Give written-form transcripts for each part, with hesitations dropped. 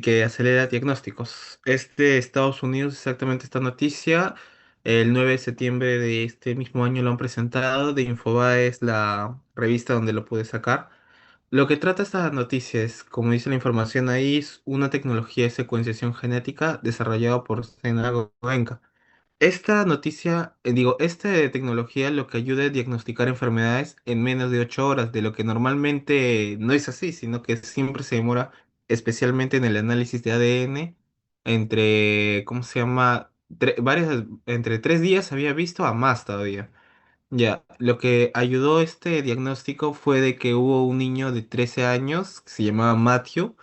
que acelera diagnósticos. Es de Estados Unidos exactamente esta noticia. El 9 de septiembre de este mismo año lo han presentado. De Infobae es la revista donde lo pude sacar. Lo que trata esta noticia es, como dice la información ahí, es una tecnología de secuenciación genética desarrollada por Sena Goenka. Esta noticia, esta tecnología lo que ayuda es diagnosticar enfermedades en menos de 8 horas, de lo que normalmente no es así, sino que siempre se demora, especialmente en el análisis de ADN, entre, ¿cómo se llama? Entre 3 días había visto a más todavía. Ya, lo que ayudó este diagnóstico fue de que hubo un niño de 13 años que se llamaba Matthew,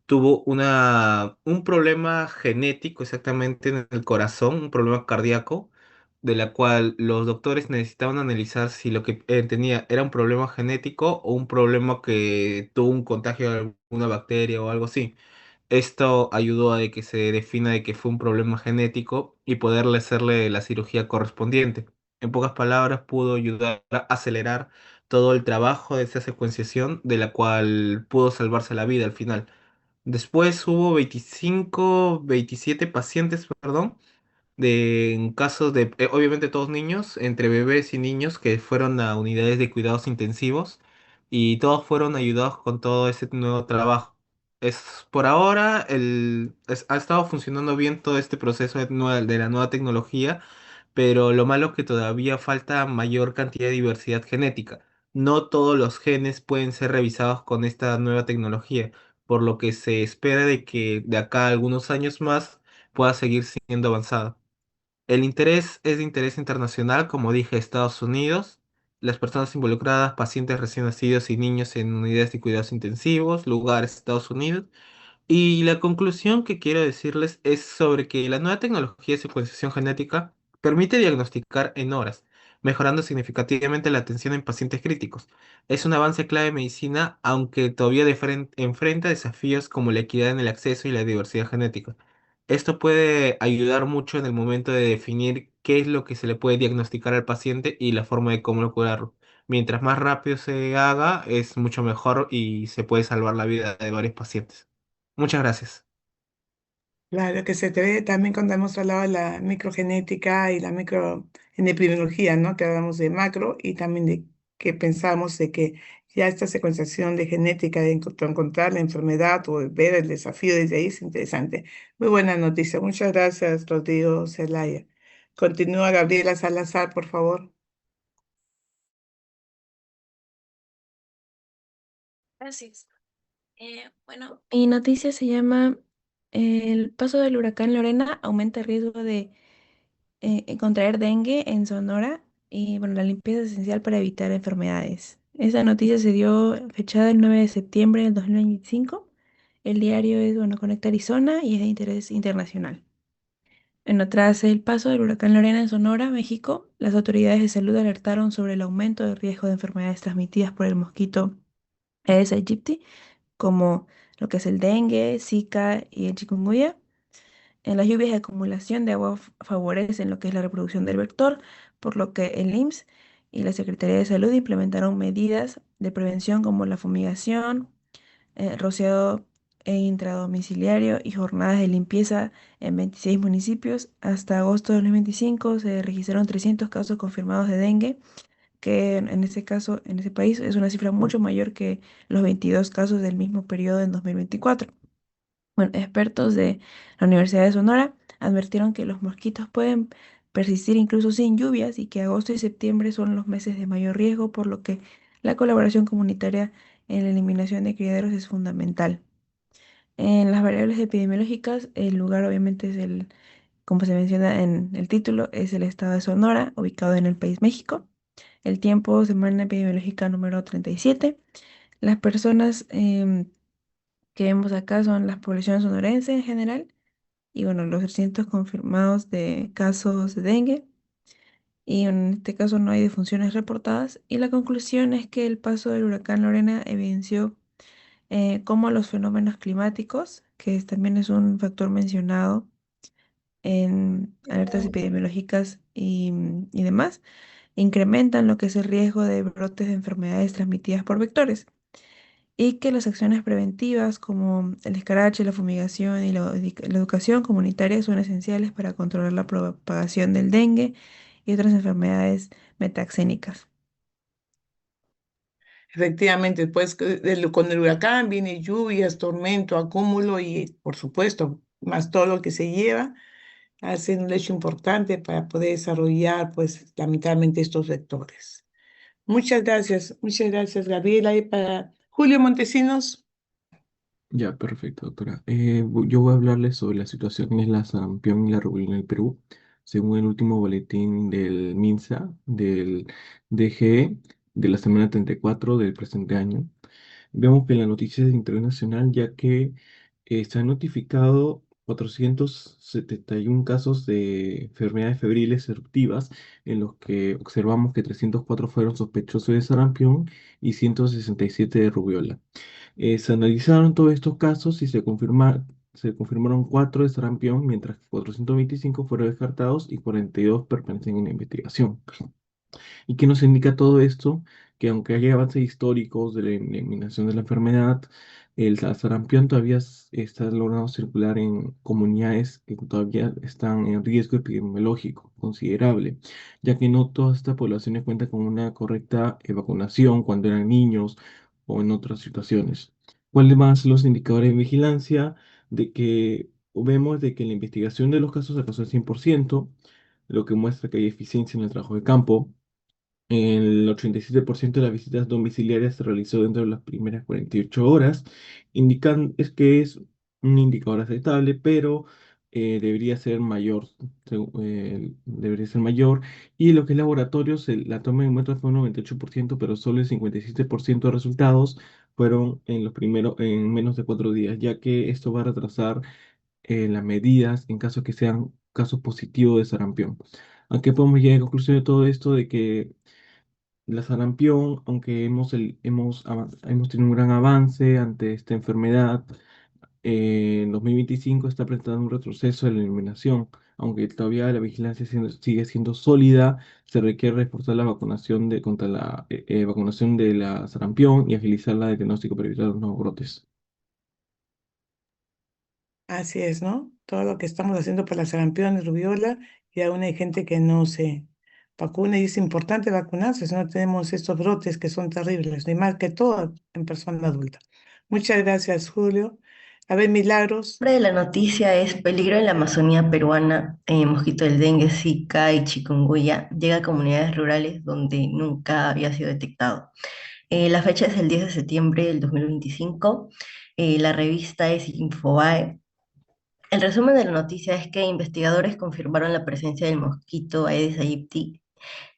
tuvo un problema genético exactamente en el corazón, un problema cardíaco, de la cual los doctores necesitaban analizar si lo que tenía era un problema genético o un problema que tuvo un contagio de alguna bacteria o algo así. Esto ayudó a de que se defina de que fue un problema genético y poderle hacerle la cirugía correspondiente. En pocas palabras, pudo ayudar a acelerar todo el trabajo de esa secuenciación, de la cual pudo salvarse la vida al final. Después hubo 27 pacientes, perdón, en casos de, obviamente todos niños, entre bebés y niños que fueron a unidades de cuidados intensivos y todos fueron ayudados con todo ese nuevo trabajo. Por ahora, ha estado funcionando bien todo este proceso de la nueva tecnología, pero lo malo es que todavía falta mayor cantidad de diversidad genética. No todos los genes pueden ser revisados con esta nueva tecnología, por lo que se espera de que de acá a algunos años más pueda seguir siendo avanzada. El interés es de interés internacional, como dije, Estados Unidos, las personas involucradas, pacientes recién nacidos y niños en unidades de cuidados intensivos, lugares Estados Unidos. Y la conclusión que quiero decirles es sobre que la nueva tecnología de secuenciación genética permite diagnosticar en horas, mejorando significativamente la atención en pacientes críticos. Es un avance clave en medicina, aunque todavía enfrenta desafíos como la equidad en el acceso y la diversidad genética. Esto puede ayudar mucho en el momento de definir qué es lo que se le puede diagnosticar al paciente y la forma de cómo curarlo. Mientras más rápido se haga, es mucho mejor y se puede salvar la vida de varios pacientes. Muchas gracias. Claro que se te ve también cuando hemos hablado de la microgenética y la microepidemiología, ¿no? Que hablamos de macro y también de que pensamos de que ya esta secuenciación de genética de encontrar la enfermedad o de ver el desafío desde ahí es interesante. Muy buena noticia. Muchas gracias, Rodrigo Zelaya. Continúa Gabriela Salazar, por favor. Gracias. Bueno, mi noticia se llama El paso del huracán Lorena aumenta el riesgo de contraer dengue en Sonora y bueno, la limpieza es esencial para evitar enfermedades. Esa noticia se dio fechada el 9 de septiembre del 2025. El diario es, bueno, Conecta Arizona y es de interés internacional. Tras el paso del huracán Lorena en Sonora, México, las autoridades de salud alertaron sobre el aumento del riesgo de enfermedades transmitidas por el mosquito Aedes aegypti, como lo que es el dengue, Zika y el chikungunya. En las lluvias de acumulación de agua favorecen lo que es la reproducción del vector, por lo que el IMSS y la Secretaría de Salud implementaron medidas de prevención como la fumigación, rociado intradomiciliario y jornadas de limpieza en 26 municipios. Hasta agosto de 2025 se registraron 300 casos confirmados de dengue, que en ese caso, en ese país, es una cifra mucho mayor que los 22 casos del mismo periodo en 2024. Bueno, expertos de la Universidad de Sonora advirtieron que los mosquitos pueden persistir incluso sin lluvias y que agosto y septiembre son los meses de mayor riesgo, por lo que la colaboración comunitaria en la eliminación de criaderos es fundamental. En las variables epidemiológicas, el lugar obviamente es como se menciona en el título, es el estado de Sonora, ubicado en el país México. El tiempo, semana epidemiológica número 37. Las personas que vemos acá son las poblaciones sonorense en general y bueno, los 300 confirmados de casos de dengue y en este caso no hay defunciones reportadas y la conclusión es que el paso del huracán Lorena evidenció cómo los fenómenos climáticos, también es un factor mencionado en alertas epidemiológicas y demás, incrementan lo que es el riesgo de brotes de enfermedades transmitidas por vectores. y que las acciones preventivas como el escarache, la fumigación y la educación comunitaria son esenciales para controlar la propagación del dengue y otras enfermedades metaxénicas. Efectivamente, después con el huracán viene lluvias, tormento, acúmulo y, por supuesto, más todo lo que se lleva, hace un hecho importante para poder desarrollar, pues, lamentablemente estos vectores. Muchas gracias, Gabriela. Y para Julio Montesinos, Ya, perfecto, doctora. Yo voy a hablarles sobre la situación en la sarampión y la rubiola en el Perú, según el último boletín del MINSA, del DGE, de la semana 34 del presente año. Vemos que la noticia es internacional, ya que se han notificado 471 casos de enfermedades febriles eruptivas, en los que observamos que 304 fueron sospechosos de sarampión y 167 de rubiola. Se analizaron todos estos casos y se confirmaron 4 de sarampión, mientras que 425 fueron descartados y 42 permanecen en investigación. ¿Y qué nos indica todo esto? Que aunque haya avances históricos de la eliminación de la enfermedad, el sarampión todavía está logrando circular en comunidades que todavía están en riesgo epidemiológico considerable, ya que no todas estas poblaciones cuentan con una correcta vacunación cuando eran niños o en otras situaciones. ¿Cuáles van a ser los indicadores de vigilancia? De que vemos de que la investigación de los casos alcanzó el 100%, lo que muestra que hay eficiencia en el trabajo de campo. El 87% de las visitas domiciliarias se realizó dentro de las primeras 48 horas. Que es un indicador aceptable, pero debería ser mayor. Debería ser mayor. Y lo que es laboratorios, la toma de muestras fue un 98%, pero solo el 57% de resultados fueron en menos de 4 días, ya que esto va a retrasar las medidas en caso que sean casos positivos de sarampión. ¿A qué podemos llegar a conclusión de todo esto? De que la sarampión, aunque hemos tenido un gran avance ante esta enfermedad, en 2025 está presentando un retroceso en la eliminación. Aunque todavía la vigilancia sigue siendo sólida, se requiere reforzar la vacunación contra la vacunación de la sarampión y agilizar la diagnóstico para evitar los nuevos brotes. así es, ¿no? Todo lo que estamos haciendo para la sarampión y rubiola, y aún hay gente que no se vacuna y es importante vacunarse, si no tenemos estos brotes que son terribles, ni más que todo en persona adulta. Muchas gracias, Julio. A ver, Milagros. Nombre de la noticia es Peligro en la Amazonía peruana, mosquito del dengue, Zika y chikungunya llega a comunidades rurales donde nunca había sido detectado. La fecha es el 10 de septiembre del 2025. La revista es Infobae. El resumen de la noticia es que investigadores confirmaron la presencia del mosquito Aedes aegypti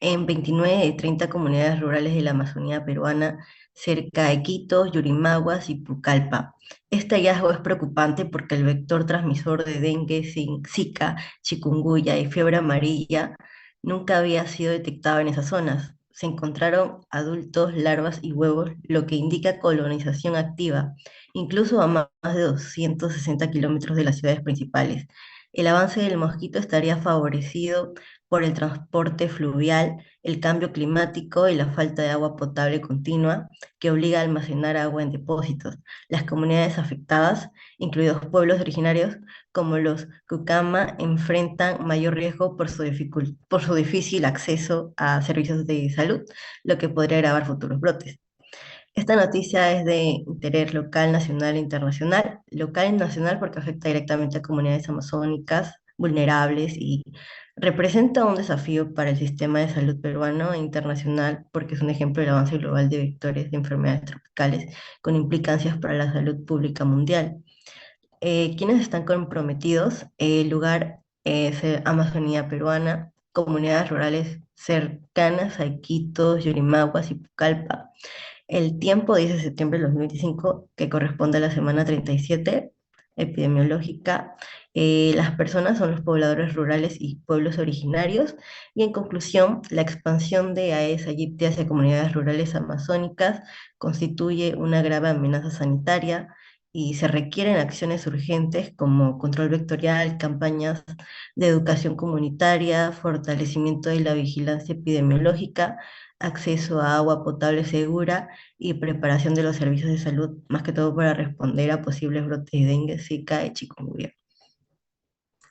en 29 de 30 comunidades rurales de la Amazonía peruana, cerca de Quito, Yurimaguas y Pucallpa. Este hallazgo es preocupante porque el vector transmisor de dengue, Zika, chikungunya y fiebre amarilla nunca había sido detectado en esas zonas. Se encontraron adultos, larvas y huevos, lo que indica colonización activa, incluso a más de 260 kilómetros de las ciudades principales. El avance del mosquito estaría favorecido por el transporte fluvial, el cambio climático y la falta de agua potable continua que obliga a almacenar agua en depósitos. Las comunidades afectadas, incluidos pueblos originarios como los Kucama, enfrentan mayor riesgo por su difícil acceso a servicios de salud, lo que podría agravar futuros brotes. Esta noticia es de interés local, nacional e internacional. Local y nacional porque afecta directamente a comunidades amazónicas vulnerables y representa un desafío para el sistema de salud peruano e internacional porque es un ejemplo del avance global de vectores de enfermedades tropicales con implicancias para la salud pública mundial. ¿Quiénes están comprometidos? El lugar es Amazonía peruana, comunidades rurales cercanas a Iquitos, Yurimaguas y Pucallpa. El tiempo 10 de septiembre de 2025, que corresponde a la semana 37 epidemiológica. Las personas son los pobladores rurales y pueblos originarios. Y en conclusión, la expansión de Aedes aegypti hacia comunidades rurales amazónicas constituye una grave amenaza sanitaria y se requieren acciones urgentes como control vectorial, campañas de educación comunitaria, fortalecimiento de la vigilancia epidemiológica, acceso a agua potable segura y preparación de los servicios de salud, más que todo para responder a posibles brotes de dengue, zika y chikungunya.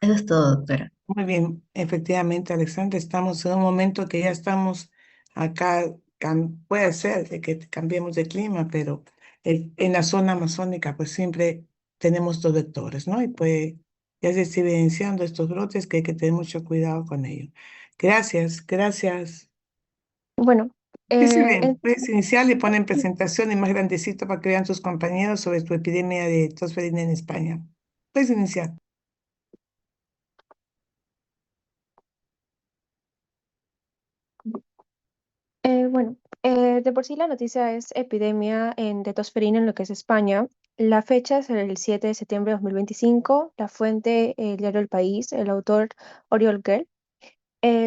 Eso es todo, doctora. Muy bien, efectivamente, Alexandra, estamos en un momento que ya estamos acá, puede ser de que cambiemos de clima, pero en la zona amazónica pues siempre tenemos dos vectores, ¿no? Y pues ya se está evidenciando estos brotes que hay que tener mucho cuidado con ellos. Gracias, gracias. Bueno, Sí, sí, eh, bien, en- puedes iniciar y ponen presentación y más grandecito para que vean tus compañeros sobre tu epidemia de tos ferina en España. Puedes iniciar. bueno, de por sí la noticia es epidemia de tosferina en lo que es España. La fecha es el 7 de septiembre de 2025. La fuente, el diario El País, el autor Oriol Gel.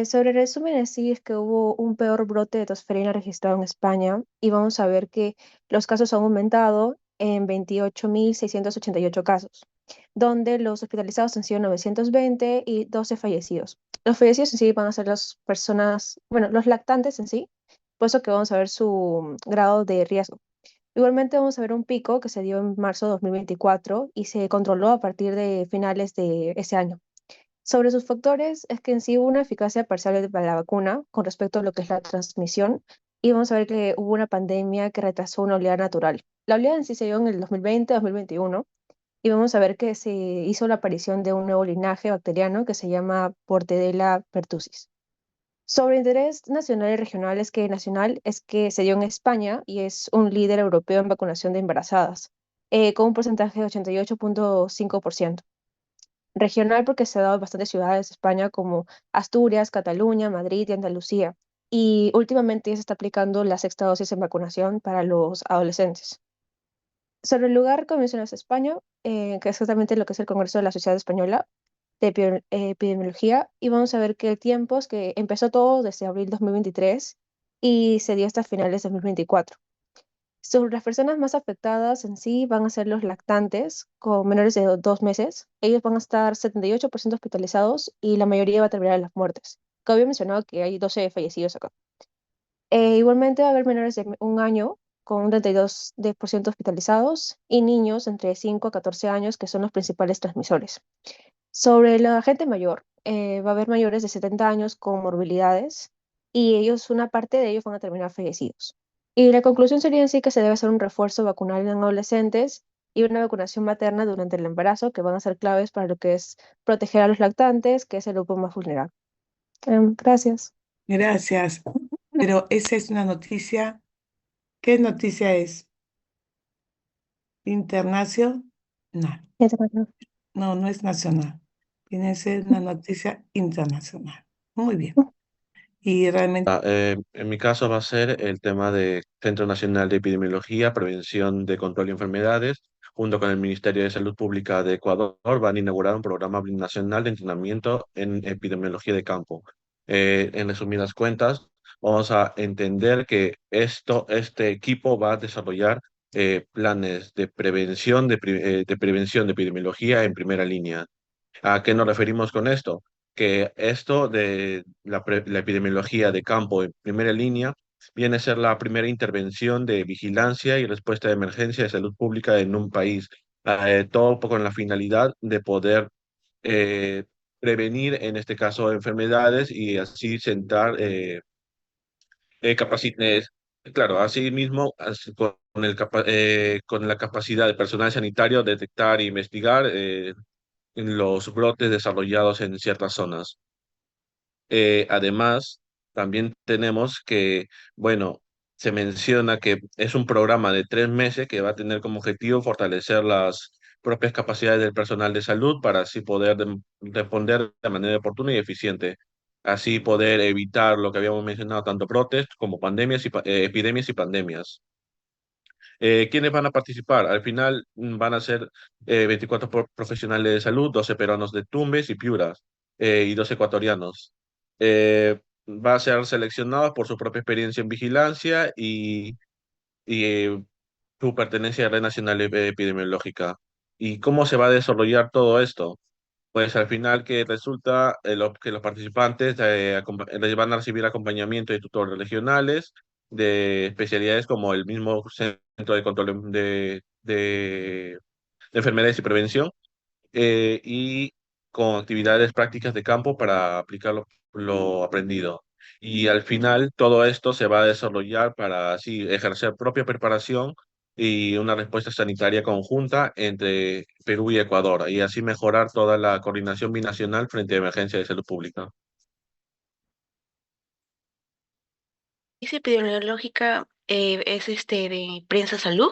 Sobre el resumen en sí es que hubo un peor brote de tosferina registrado en España y vamos a ver que los casos han aumentado en 28.688 casos, donde los hospitalizados han sido 920 y 12 fallecidos. Los fallecidos en sí van a ser las personas, bueno, los lactantes en sí, por eso que vamos a ver su grado de riesgo. Igualmente vamos a ver un pico que se dio en marzo de 2024 y se controló a partir de finales de ese año. Sobre sus factores, es que en sí hubo una eficacia parcial de la vacuna con respecto a lo que es la transmisión, y vamos a ver que hubo una pandemia que retrasó una oleada natural. La oleada en sí se dio en el 2020-2021, y vamos a ver que se hizo la aparición de un nuevo linaje bacteriano que se llama Portedella pertussis. Sobre interés nacional y regional, es que nacional es que se dio en España y es un líder europeo en vacunación de embarazadas, con un porcentaje de 88.5%. Regional porque se ha dado en bastantes ciudades de España como Asturias, Cataluña, Madrid y Andalucía. Y últimamente ya se está aplicando la sexta dosis en vacunación para los adolescentes. Sobre el lugar, como mencionas, España, que es exactamente lo que es el Congreso de la Sociedad Española de Epidemiología, y vamos a ver que el tiempo es que empezó todo desde abril 2023 y se dio hasta finales de 2024. Sobre las personas más afectadas en sí van a ser los lactantes con menores de 2 meses. Ellos van a estar 78% hospitalizados y la mayoría va a terminar en las muertes. Que había mencionado que hay 12 fallecidos acá. Igualmente va a haber menores de un año con un 32% hospitalizados y niños entre 5 a 14 años que son los principales transmisores. Sobre la gente mayor, va a haber mayores de 70 años con morbilidades y ellos, una parte de ellos van a terminar fallecidos. Y la conclusión sería en sí que se debe hacer un refuerzo vacunal en adolescentes y una vacunación materna durante el embarazo que van a ser claves para lo que es proteger a los lactantes, que es el grupo más vulnerable. Gracias. Gracias. Pero esa es una noticia. ¿Qué noticia es? Internacional. No, no es nacional. Tiene que ser una noticia internacional. Muy bien. Y realmente, En mi caso va a ser el tema de Centro Nacional de Epidemiología, Prevención de Control de Enfermedades, junto con el Ministerio de Salud Pública de Ecuador, van a inaugurar un programa nacional de entrenamiento en epidemiología de campo. En resumidas cuentas, vamos a entender que este equipo va a desarrollar planes de prevención de prevención de epidemiología en primera línea. ¿A qué nos referimos con esto? Que esto de la epidemiología de campo en primera línea viene a ser la primera intervención de vigilancia y respuesta de emergencia de salud pública en un país. Todo con la finalidad de poder eh, prevenir, en este caso, enfermedades y así sentar capacidades. Claro, así mismo, con la capacidad de personal sanitario de detectar e investigar en los brotes desarrollados en ciertas zonas. Además, también tenemos que, bueno, se menciona que es un programa de 3 meses que va a tener como objetivo fortalecer las propias capacidades del personal de salud para así poder responder de manera oportuna y eficiente. Así poder evitar lo que habíamos mencionado, tanto brotes como pandemias epidemias y pandemias. ¿Quiénes van a participar? Al final van a ser 24 profesionales de salud, 12 peruanos de Tumbes y Piura y 2 ecuatorianos. Va a ser seleccionados por su propia experiencia en vigilancia y su pertenencia a la Red Nacional Epidemiológica. ¿Y cómo se va a desarrollar todo esto? Pues al final que resulta que los participantes les van a recibir acompañamiento de tutores regionales de especialidades como el mismo Centro de Control de Enfermedades y Prevención, y con actividades prácticas de campo para aplicar lo aprendido. Y al final todo esto se va a desarrollar para así ejercer propia preparación y una respuesta sanitaria conjunta entre Perú y Ecuador, y así mejorar toda la coordinación binacional frente a emergencias de salud pública. Noticia epidemiológica es de Prensa Salud,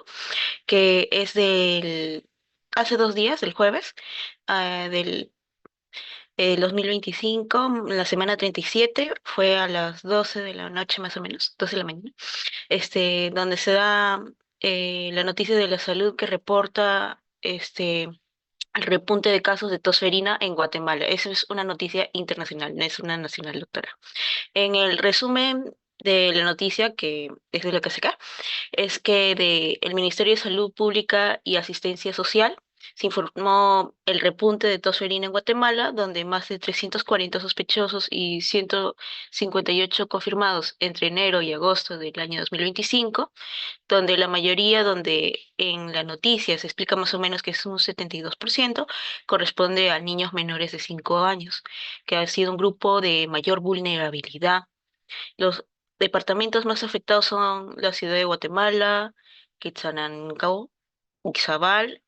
que es del hace 2 días, el jueves, del 2025, la semana 37, fue a las 12 de la noche más o menos, 12 de la mañana, donde se da la noticia de la salud que reporta el repunte de casos de tosferina en Guatemala. Eso es una noticia internacional, no es una nacional, doctora. En el resumen de la noticia, que es de lo que se acá, es que el Ministerio de Salud Pública y Asistencia Social se informó el repunte de tosferina en Guatemala, donde más de 340 sospechosos y 158 confirmados entre enero y agosto del año 2025, donde la mayoría, donde en la noticia se explica más o menos que es un 72%, corresponde a niños menores de 5 años, que ha sido un grupo de mayor vulnerabilidad. Los departamentos más afectados son la ciudad de Guatemala, Quetzaltenango, Ixabal,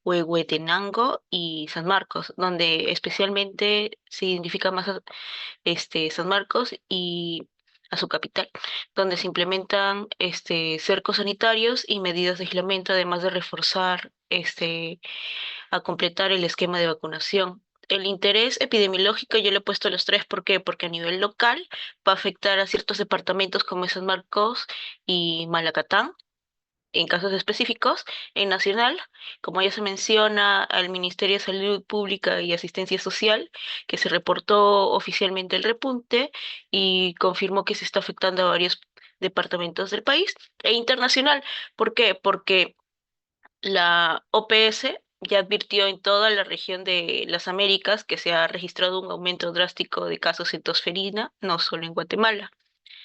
Huehuetenango y San Marcos, donde especialmente se identifica más San Marcos y a su capital, donde se implementan cercos sanitarios y medidas de aislamiento, además de reforzar a completar el esquema de vacunación. El interés epidemiológico yo le he puesto los tres, ¿por qué? Porque a nivel local va a afectar a ciertos departamentos como San Marcos y Malacatán, en casos específicos. En nacional, como ya se menciona, al Ministerio de Salud Pública y Asistencia Social, que se reportó oficialmente el repunte y confirmó que se está afectando a varios departamentos del país. E internacional, ¿por qué? Porque la OPS ya advirtió en toda la región de las Américas que se ha registrado un aumento drástico de casos de tosferina, no solo en Guatemala,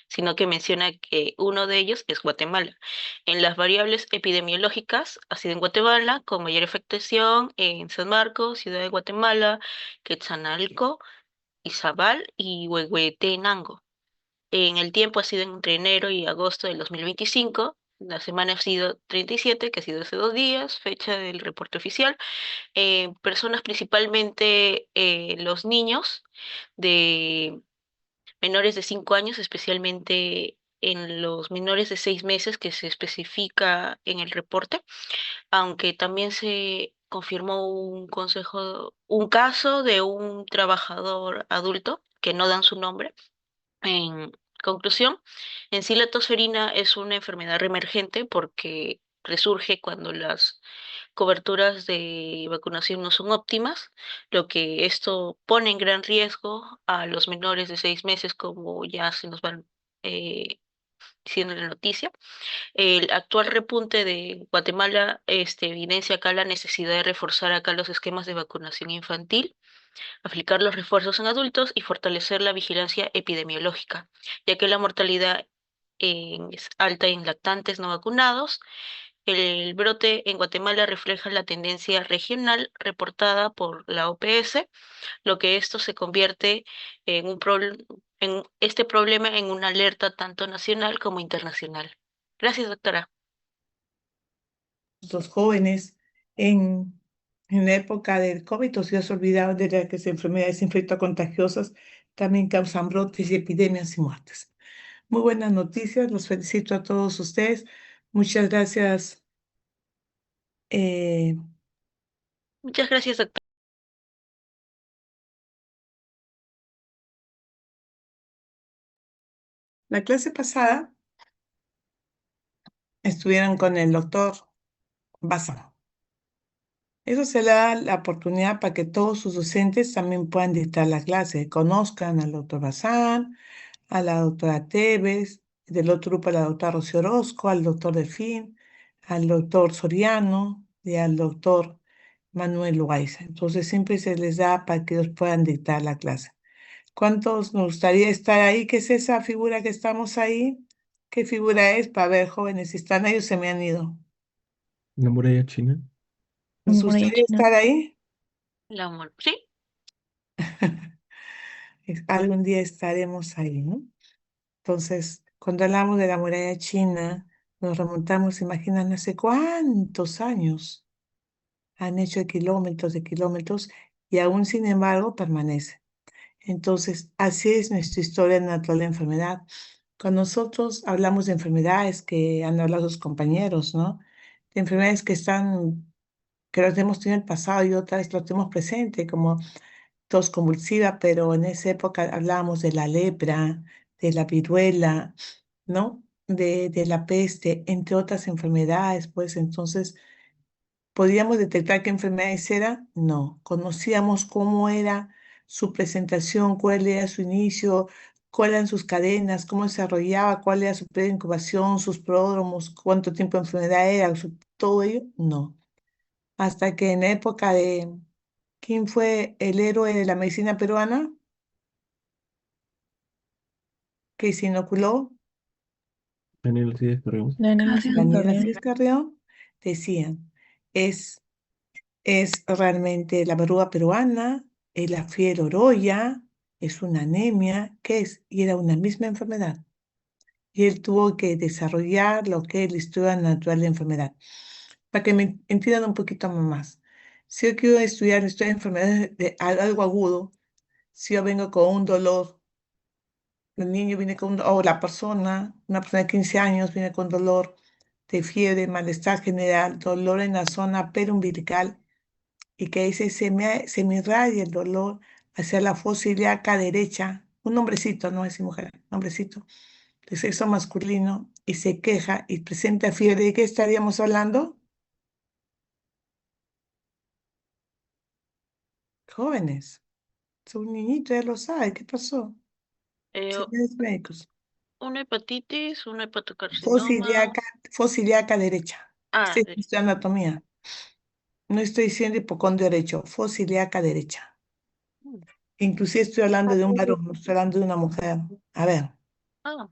sino que menciona que uno de ellos es Guatemala. En las variables epidemiológicas, ha sido en Guatemala, con mayor afectación en San Marcos, Ciudad de Guatemala, Quetzaltenango, Izabal y Huehuetenango. En el tiempo ha sido entre enero y agosto del 2025. La semana ha sido 37, que ha sido hace 2 días, fecha del reporte oficial. Personas principalmente los niños de menores de 5 años, especialmente en los menores de 6 meses que se especifica en el reporte, aunque también se confirmó un caso de un trabajador adulto que no dan su nombre. En conclusión, en sí la tosferina es una enfermedad reemergente porque resurge cuando las coberturas de vacunación no son óptimas, lo que esto pone en gran riesgo a los menores de 6 meses, como ya se nos van eh, diciendo en la noticia. El actual repunte de Guatemala evidencia acá la necesidad de reforzar acá los esquemas de vacunación infantil, aplicar los refuerzos en adultos y fortalecer la vigilancia epidemiológica, ya que la mortalidad es alta en lactantes no vacunados. El brote en Guatemala refleja la tendencia regional reportada por la OPS, lo que esto se convierte en este problema en una alerta tanto nacional como internacional. Gracias, doctora. Los jóvenes en, en la época del COVID, o si has olvidado de que las enfermedades infectocontagiosas también causan brotes y epidemias y muertes. Muy buenas noticias, los felicito a todos ustedes. Muchas gracias. eh, Muchas gracias, doctora. la clase pasada estuvieron con el doctor Bazán. Eso se le da la oportunidad para que todos sus docentes también puedan dictar la clase, conozcan al doctor Bazán, a la doctora Tevez, del otro grupo a la doctora Rocío Orozco, al doctor Delfín, al doctor Soriano y al doctor Manuel Loaiza. Entonces siempre se les da para que ellos puedan dictar la clase. ¿Cuántos nos gustaría estar ahí? ¿Qué es esa figura que estamos ahí? ¿Qué figura es? Para ver, jóvenes, si están ahí o se me han ido. La muralla china. ¿Nos Muralla gustaría china. estar ahí? Sí, Algún día estaremos ahí, ¿no? Entonces, cuando hablamos de la muralla china, nos remontamos, imaginan, hace cuántos años han hecho de kilómetros y aún sin embargo permanece. Entonces, así es nuestra historia natural de la enfermedad. Cuando nosotros hablamos de enfermedades que han hablado los compañeros, ¿no? De enfermedades que están, que las hemos tenido en el pasado y otras las tenemos presente, como tos convulsiva, pero en esa época hablábamos de la lepra, de la viruela, ¿no? De la peste, entre otras enfermedades, pues entonces, ¿podíamos detectar qué enfermedades era? No. Conocíamos cómo era su presentación, cuál era su inicio, cuáles eran sus cadenas, cómo se desarrollaba, cuál era su periodo de incubación, sus pródromos, cuánto tiempo de enfermedad era, todo ello. No. Hasta que en la época de, ¿quién fue el héroe de la medicina peruana que se inoculó? Daniel Alcides Carreón. Daniel Alcides Daniel Carrión. Asís Carrión. Decían, es es realmente la verruga peruana, es la fiebre oroya, es una anemia, ¿qué es? Y era una misma enfermedad. Y él tuvo que desarrollar lo que es la historia natural de la enfermedad. Para que me entiendan un poquito más. Si yo quiero estudiar la historia de enfermedades de algo agudo, si yo vengo con un dolor, el niño viene con, o la persona, una persona de 15 años viene con dolor de fiebre, malestar general, dolor en la zona perumbilical, y que dice se me irradia el dolor hacia la fosa ilíaca derecha, un hombrecito, no es mujer, un hombrecito de sexo masculino, y se queja y presenta fiebre. ¿De qué estaríamos hablando? Jóvenes, es un niñito, ya lo sabe, ¿qué pasó? eh, Señores médicos, una hepatitis, un fosa hepatocarcinoma. ilíaca, fosa ilíaca derecha. Ah, Este es de anatomía. No estoy diciendo hipocondrio derecho, fosa ilíaca derecha. mm, Inclusive estoy hablando de un varón, no estoy hablando de una mujer. A ver, ah,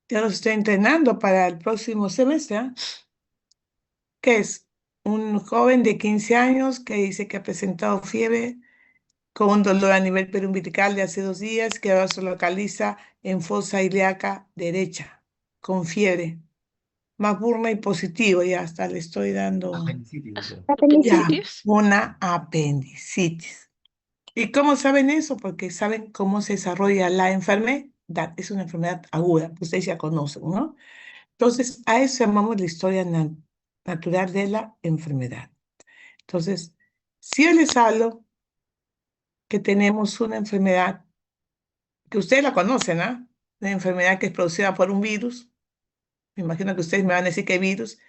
ya los estoy entrenando para el próximo semestre. ¿Ah? ¿Qué es? Un joven de 15 años que dice que ha presentado fiebre con un dolor a nivel perumbilical de hace 2 días que ahora se localiza en fosa ilíaca derecha, con fiebre. Más burma y positivo, ya hasta le estoy dando ya apendicitis. una apendicitis. ¿Y cómo saben eso? Porque saben cómo se desarrolla la enfermedad. Es una enfermedad aguda, que ustedes ya conocen, ¿no? Entonces, a eso llamamos la historia natural de la enfermedad. Entonces, si yo les hablo que tenemos una enfermedad, que ustedes la conocen, ¿ah? Una enfermedad que es producida por un virus, me imagino que ustedes me van a decir qué virus,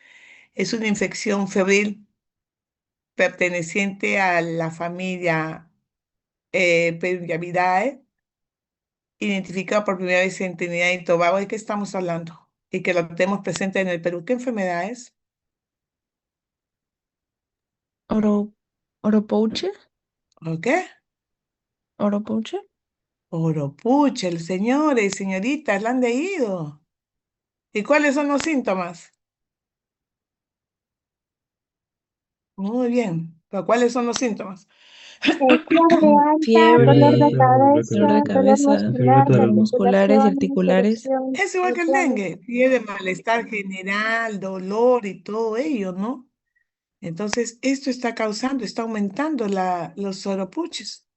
es una infección febril perteneciente a la familia Periunguidae, identificada por primera vez en Trinidad y Tobago. ¿De qué estamos hablando? Y que lo tenemos presente en el Perú. ¿Qué enfermedad es? Oro, Oropouche. ¿O qué? Oropouche. Oropuche, señores, señoritas, la han leído. ¿Y cuáles son los síntomas? Muy bien. ¿Pero cuáles son los síntomas? Fiebre alta, dolor Fiebre, de dolor de cabeza, dolor cabeza, muscular, Enfriamiento de dolor la musculares y articulaciones, articulares. erupción Es igual que el cerebral. dengue. Fiebre, malestar general, dolor y todo ello, ¿no? Entonces, esto está causando, está aumentando los soropuches.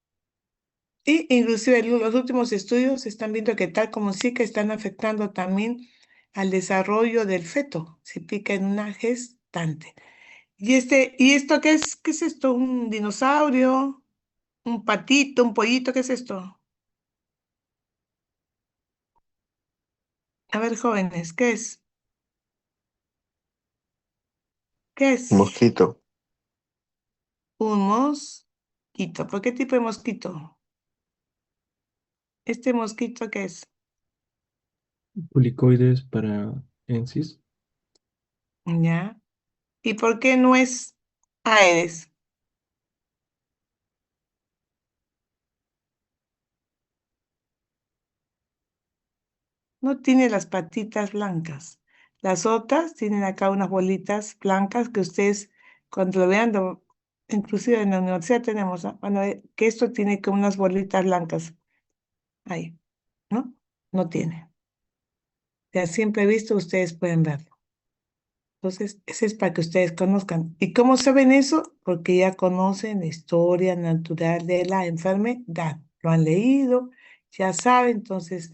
Y inclusive los últimos estudios están viendo que tal como sí que están afectando también al desarrollo del feto, si pica en una gestante. ¿Y esto qué es? ¿Qué es esto? ¿Un dinosaurio? ¿Un patito? ¿Un pollito? ¿Qué es esto? A ver, jóvenes, ¿qué es? ¿Qué es? Mosquito. Un mosquito. ¿Por qué tipo de mosquito? ¿Este mosquito qué es? Pulicoides para ensis. ¿Ya? ¿Y por qué no es Aedes? No tiene las patitas blancas. Las otras tienen acá unas bolitas blancas que ustedes cuando lo vean, inclusive en la universidad tenemos, ¿no? Van a ver que esto tiene como unas bolitas blancas ahí, ¿no? No tiene. Ya siempre he visto, ustedes pueden verlo. Entonces, ese es para que ustedes conozcan. ¿Y cómo saben eso? Porque ya conocen la historia natural de la enfermedad. Lo han leído, ya saben, entonces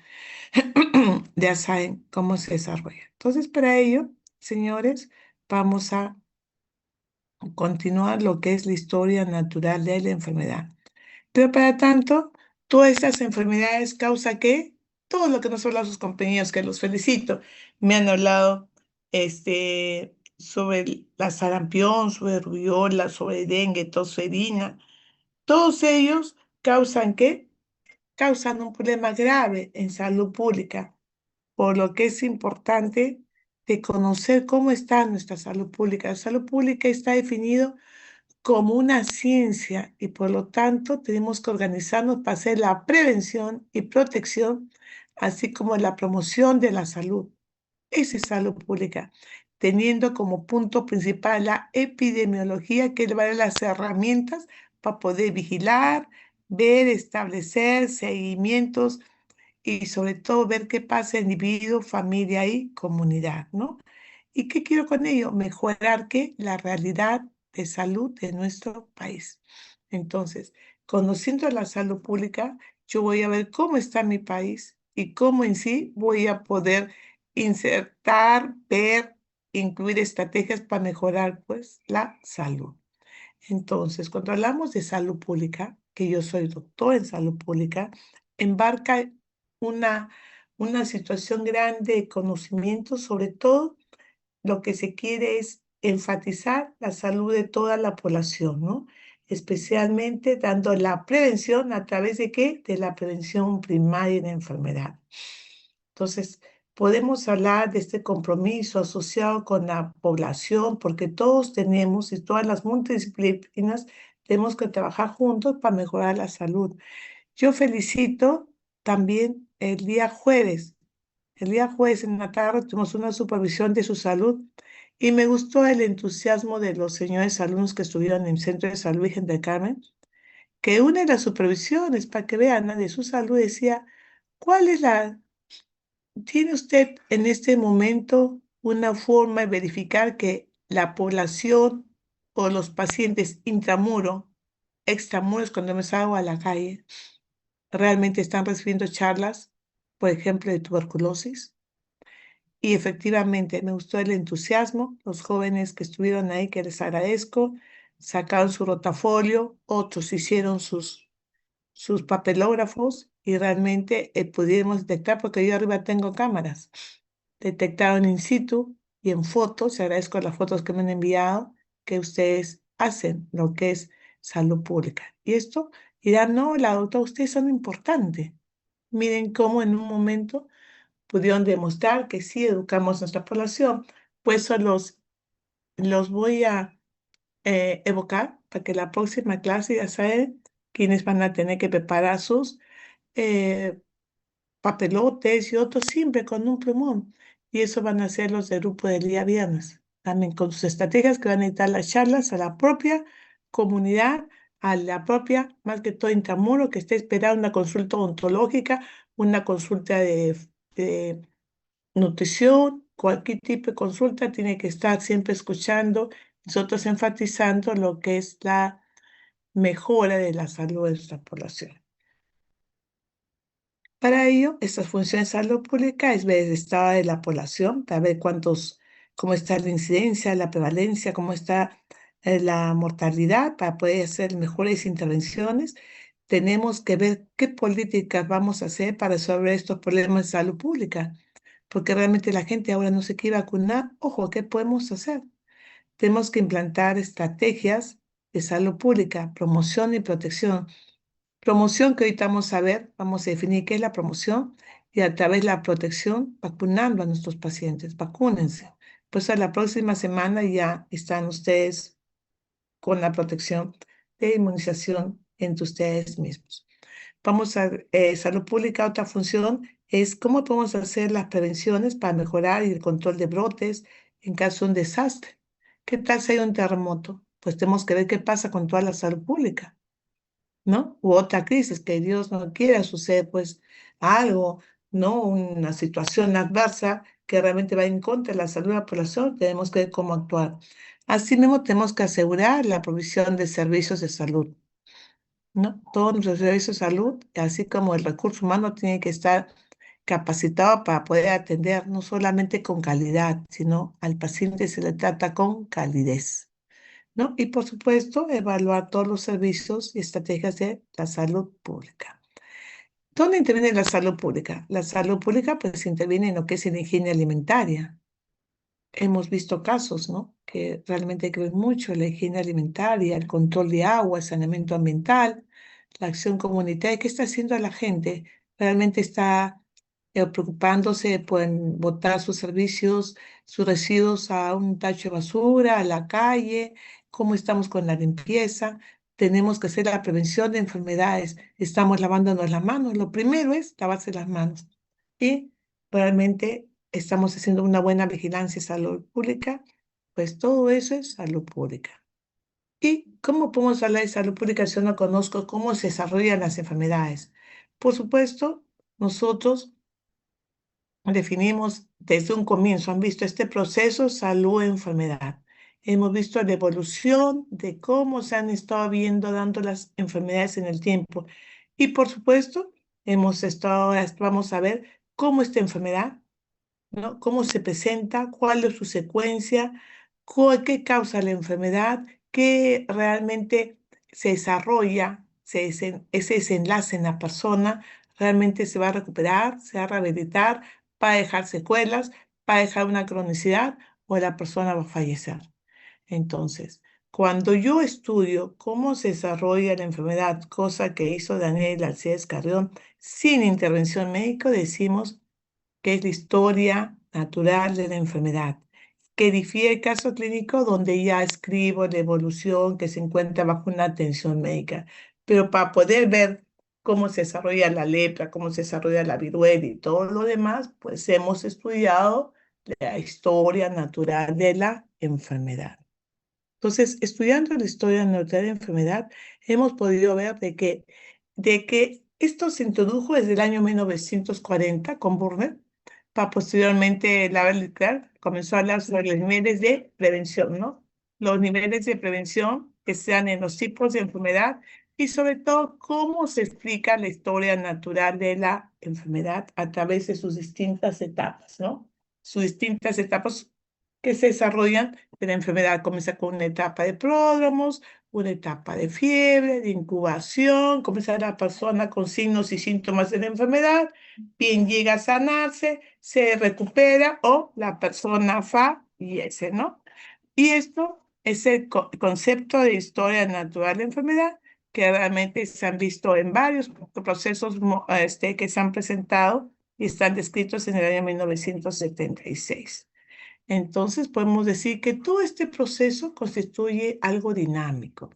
ya saben cómo se desarrolla. Entonces, para ello, señores, vamos a continuar lo que es la historia natural de la enfermedad. Pero para tanto, todas estas enfermedades causa que todo lo que nos hablan sus compañeros, que los felicito, me han hablado sobre la sarampión, sobre rubiola, sobre dengue, tosferina. Todos ellos causan ¿qué? Causan un problema grave en salud pública, por lo que es importante de conocer cómo está nuestra salud pública. La salud pública está definido como una ciencia y por lo tanto tenemos que organizarnos para hacer la prevención y protección, así como la promoción de la salud. Esa es salud pública, teniendo como punto principal la epidemiología, que le va a dar las herramientas para poder vigilar, ver, establecer seguimientos y sobre todo ver qué pasa en individuo, familia y comunidad, ¿no? ¿Y qué quiero con ello? Mejorar ¿qué? La realidad de salud de nuestro país. Entonces, conociendo la salud pública, yo voy a ver cómo está mi país y cómo en sí voy a poder insertar, ver, incluir estrategias para mejorar pues la salud. Entonces, cuando hablamos de salud pública, que yo soy doctor en salud pública, embarca una, una situación grande de conocimiento, sobre todo lo que se quiere es enfatizar la salud de toda la población, ¿no? Especialmente dando la prevención a través de qué? De la prevención primaria de enfermedad. Entonces, podemos hablar de este compromiso asociado con la población, porque todos tenemos y todas las multidisciplinas tenemos que trabajar juntos para mejorar la salud. Yo felicito también el día jueves. El día jueves en la tarde tuvimos una supervisión de su salud y me gustó el entusiasmo de los señores alumnos que estuvieron en el Centro de Salud Virgen del Carmen, que una de las supervisiones, para que vean, ¿no? De su salud decía, ¿cuál es ¿tiene usted en este momento una forma de verificar que la población o los pacientes intramuro, extramuros, cuando me salgo a la calle, realmente están recibiendo charlas, por ejemplo, de tuberculosis? Y efectivamente me gustó el entusiasmo, los jóvenes que estuvieron ahí, que les agradezco, sacaron su rotafolio, otros hicieron sus papelógrafos y realmente pudimos detectar, porque yo arriba tengo cámaras, detectaron in situ y en fotos, y agradezco las fotos que me han enviado, que ustedes hacen lo que es salud pública. Y esto dirán, no, la doctora, ustedes son importantes. Miren cómo en un momento pudieron demostrar que sí educamos a nuestra población, pues eso los voy a evocar para que la próxima clase ya saben quiénes van a tener que preparar sus eh, papelotes y otros siempre con un plumón. Y eso van a ser los del grupo del día viernes, también con sus estrategias que van a necesitar las charlas a la propia comunidad, a la propia, más que todo intramuro, que esté esperando una consulta ontológica, una consulta de nutrición, cualquier tipo de consulta tiene que estar siempre escuchando, nosotros enfatizando lo que es la mejora de la salud de nuestra población. Para ello, estas funciones de salud pública es ver el estado de la población, para ver cómo está la incidencia, la prevalencia, cómo está la mortalidad, para poder hacer mejores intervenciones. Tenemos que ver qué políticas vamos a hacer para resolver estos problemas de salud pública, porque realmente la gente ahora no se quiere vacunar. Ojo, ¿qué podemos hacer? Tenemos que implantar estrategias de salud pública, promoción y protección. Promoción que ahorita vamos a ver, vamos a definir qué es la promoción y a través de la protección vacunando a nuestros pacientes. Vacúnense. Pues a la próxima semana ya están ustedes con la protección de inmunización entre ustedes mismos. Vamos a salud pública, otra función es cómo podemos hacer las prevenciones para mejorar el control de brotes en caso de un desastre. ¿Qué tal si hay un terremoto? Pues tenemos que ver qué pasa con toda la salud pública, ¿no? U otra crisis, que Dios no quiera, sucede pues algo, ¿no? Una situación adversa que realmente va en contra de la salud de la población, tenemos que ver cómo actuar. Asimismo, tenemos que asegurar la provisión de servicios de salud, ¿no? Todos nuestros servicios de salud, así como el recurso humano, tiene que estar capacitado para poder atender no solamente con calidad, sino al paciente se le trata con calidez, ¿no? Y por supuesto, evaluar todos los servicios y estrategias de la salud pública. ¿Dónde interviene la salud pública? La salud pública pues interviene en lo que es la higiene alimentaria. Hemos visto casos, ¿no? Que realmente hay que ver mucho la higiene alimentaria, el control de agua, el saneamiento ambiental, la acción comunitaria. ¿Qué está haciendo la gente? ¿Realmente está preocupándose por botar sus servicios, sus residuos a un tacho de basura, a la calle? ¿Cómo estamos con la limpieza? Tenemos que hacer la prevención de enfermedades. Estamos lavándonos las manos. Lo primero es lavarse las manos. Y realmente estamos haciendo una buena vigilancia de salud pública, pues todo eso es salud pública. ¿Y cómo podemos hablar de salud pública si yo no conozco cómo se desarrollan las enfermedades? Por supuesto, nosotros definimos desde un comienzo, han visto este proceso salud-enfermedad. Hemos visto la evolución de cómo se han estado viendo dando las enfermedades en el tiempo. Y por supuesto, vamos a ver cómo esta enfermedad, ¿no? Cómo se presenta, cuál es su secuencia, qué causa la enfermedad, qué realmente se desarrolla, ese desenlace en la persona, realmente se va a recuperar, se va a rehabilitar, va a dejar secuelas, va a dejar una cronicidad o la persona va a fallecer. Entonces, cuando yo estudio cómo se desarrolla la enfermedad, cosa que hizo Daniel Alcides Carrión, sin intervención médica, decimos que es la historia natural de la enfermedad, que difiere el caso clínico donde ya escribo la evolución que se encuentra bajo una atención médica. Pero para poder ver cómo se desarrolla la lepra, cómo se desarrolla la viruela y todo lo demás, pues hemos estudiado la historia natural de la enfermedad. Entonces, estudiando la historia natural de la enfermedad, hemos podido ver de que esto se introdujo desde el año 1940 con Burner, para posteriormente la Clark comenzó a hablar sobre los niveles de prevención, ¿no? Los niveles de prevención que sean en los tipos de enfermedad y sobre todo cómo se explica la historia natural de la enfermedad a través de sus distintas etapas, ¿no? Sus distintas etapas que se desarrollan de la enfermedad. Comienza con una etapa de pródromos, una etapa de fiebre, de incubación, comienza la persona con signos y síntomas de la enfermedad, bien llega a sanarse, se recupera o la persona fallece, ¿no? Y esto es el concepto de historia natural de enfermedad que realmente se han visto en varios procesos que se han presentado y están descritos en el año 1976. Entonces podemos decir que todo este proceso constituye algo dinámico,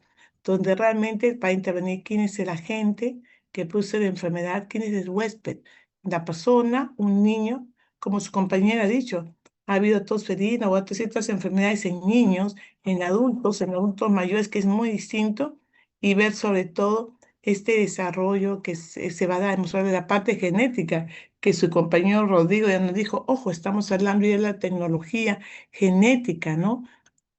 donde realmente va a intervenir quién es el agente que produce la enfermedad, quién es el huésped, la persona, un niño, como su compañera ha dicho. Ha habido tosferina o otras ciertas enfermedades en niños, en adultos mayores, que es muy distinto, y ver sobre todo este desarrollo que se va a dar, hemos hablado de la parte genética, que su compañero Rodrigo ya nos dijo, ojo, estamos hablando ya de la tecnología genética, ¿no?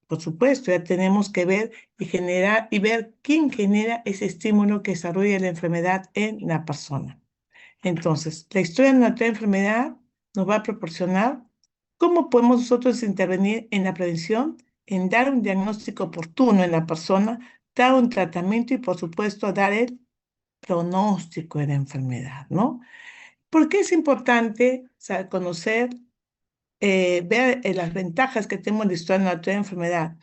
Por supuesto, ya tenemos que ver y generar y ver quién genera ese estímulo que desarrolla la enfermedad en la persona. Entonces, la historia de nuestra enfermedad nos va a proporcionar cómo podemos nosotros intervenir en la prevención, en dar un diagnóstico oportuno en la persona, dar un tratamiento y, por supuesto, dar el pronóstico de la enfermedad, ¿no? ¿Por qué es importante conocer, ver las ventajas que tenemos en la historia natural de la enfermedad?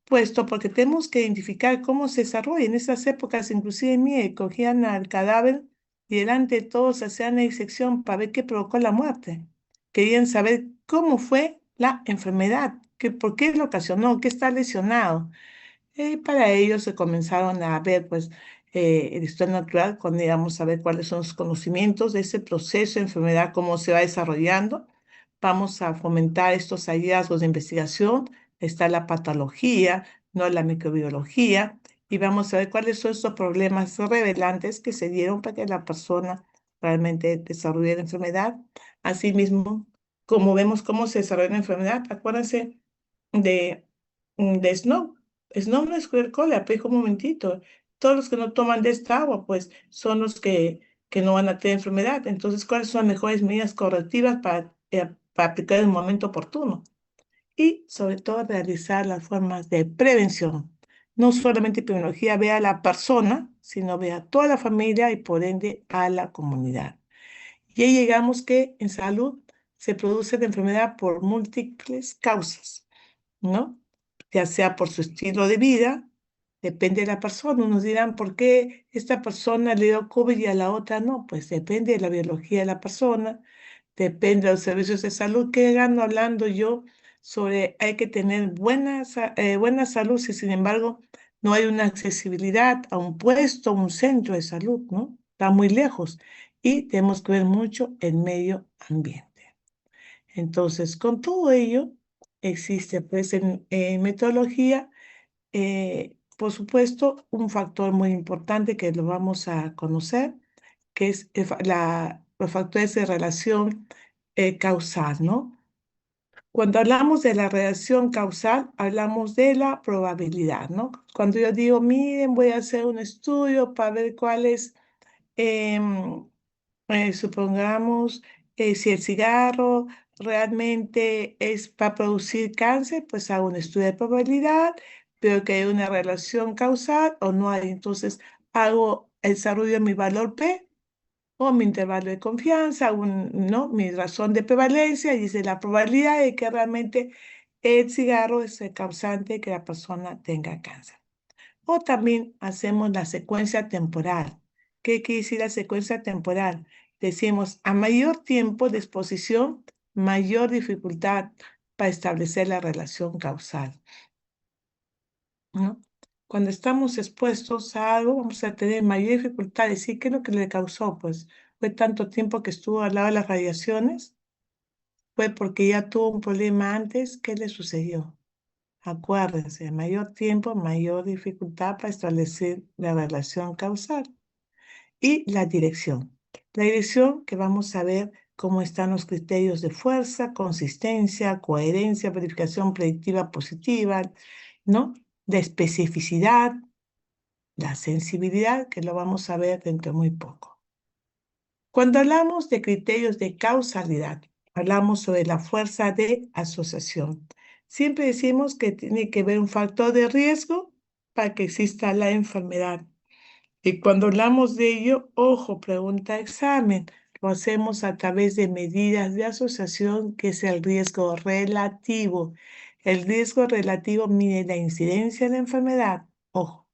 Puesto porque tenemos que identificar cómo se desarrolla. En esas épocas, inclusive, mire, cogían al cadáver y delante de todos hacían la disección para ver qué provocó la muerte. Querían saber cómo fue la enfermedad, por qué lo ocasionó, qué está lesionado. Para ello se comenzaron a ver, pues, el historia natural, cuando íbamos a ver cuáles son los conocimientos de ese proceso de enfermedad, cómo se va desarrollando. Vamos a fomentar estos hallazgos de investigación. Está la patología, no la microbiología, y vamos a ver cuáles son estos problemas revelantes que se dieron para que la persona realmente desarrolle la enfermedad. Asimismo, como vemos cómo se desarrolla la enfermedad, acuérdense de, de Snow. Snow no es Coca-Cola, pero dijo un momentito. Todos los que no toman de esta agua, pues son los que no van a tener enfermedad. Entonces, ¿cuáles son las mejores medidas correctivas para aplicar en el momento oportuno? Y sobre todo realizar las formas de prevención. No solamente epidemiología ve a la persona, sino ve a toda la familia y por ende a la comunidad. Y ahí llegamos que en salud se produce la enfermedad por múltiples causas, ¿no? Ya sea por su estilo de vida, depende de la persona. Unos dirán, ¿por qué esta persona le dio COVID y a la otra no? Pues depende de la biología de la persona, depende de los servicios de salud. ¿Qué gano hablando yo sobre hay que tener buena salud si sin embargo no hay una accesibilidad a un puesto, a un centro de salud, ¿no? Está muy lejos y tenemos que ver mucho el medio ambiente. Entonces, con todo ello, existe pues en metodología, por supuesto, un factor muy importante que lo vamos a conocer, que es los factores de relación causal, ¿no? Cuando hablamos de la relación causal, hablamos de la probabilidad, ¿no? Cuando yo digo, miren, voy a hacer un estudio para ver cuál es em, supongamos, si el cigarro realmente es para producir cáncer, pues hago un estudio de probabilidad, veo que hay una relación causal o no hay. Entonces hago el desarrollo de mi valor P o mi intervalo de confianza, ¿no? Mi razón de prevalencia, y dice la probabilidad de que realmente el cigarro es el causante de que la persona tenga cáncer. O también hacemos la secuencia temporal. ¿Qué quiere decir la secuencia temporal? Decimos, a mayor tiempo de exposición, mayor dificultad para establecer la relación causal, ¿no? Cuando estamos expuestos a algo, vamos a tener mayor dificultad. ¿Y qué es lo que le causó? Pues fue tanto tiempo que estuvo al lado de las radiaciones, fue porque ya tuvo un problema antes. ¿Qué le sucedió? Acuérdense, mayor tiempo, mayor dificultad para establecer la relación causal. Y la dirección. La dirección que vamos a ver cómo están los criterios de fuerza, consistencia, coherencia, verificación predictiva positiva, ¿no? De especificidad, la sensibilidad, que lo vamos a ver dentro de muy poco. Cuando hablamos de criterios de causalidad, hablamos sobre la fuerza de asociación. Siempre decimos que tiene que haber un factor de riesgo para que exista la enfermedad. Y cuando hablamos de ello, ojo, pregunta examen, lo hacemos a través de medidas de asociación, que es el riesgo relativo. El riesgo relativo mide la incidencia de la enfermedad. Ojo.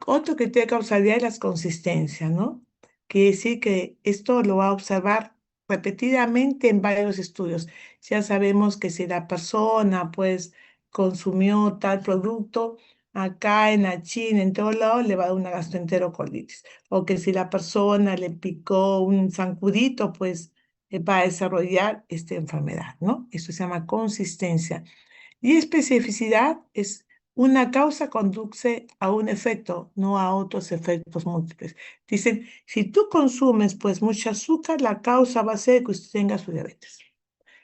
Otro criterio de causalidad es la consistencia, ¿no? Quiere decir que esto lo va a observar repetidamente en varios estudios. Ya sabemos que si la persona, pues, consumió tal producto, acá en la China, en todos lados, le va a dar una gastroenterocolitis. O que si la persona le picó un zancudito, pues, va a desarrollar esta enfermedad, ¿no? Esto se llama consistencia. Y especificidad es una causa conduce a un efecto, no a otros efectos múltiples. Dicen, si tú consumes pues mucho azúcar, la causa va a ser que usted tenga su diabetes.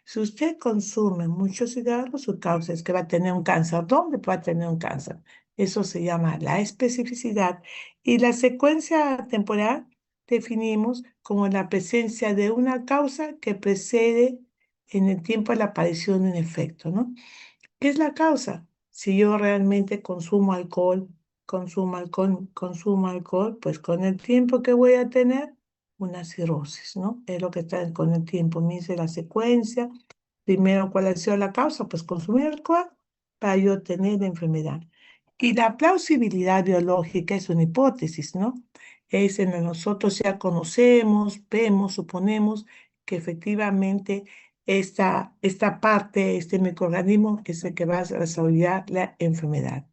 Si usted consume mucho cigarro, su causa es que va a tener un cáncer. ¿Dónde va a tener un cáncer? Eso se llama la especificidad. Y la secuencia temporal definimos como la presencia de una causa que precede en el tiempo la aparición de un efecto, ¿no? ¿Qué es la causa? Si yo realmente consumo alcohol, pues con el tiempo que voy a tener una cirrosis, ¿no? Es lo que está con el tiempo. Me dice la secuencia. Primero, ¿cuál ha sido la causa? Pues consumir alcohol para yo tener la enfermedad. Y la plausibilidad biológica es una hipótesis, ¿no? Es en la que nosotros ya conocemos, vemos, suponemos que efectivamente esta parte, este microorganismo es el que va a desarrollar la enfermedad.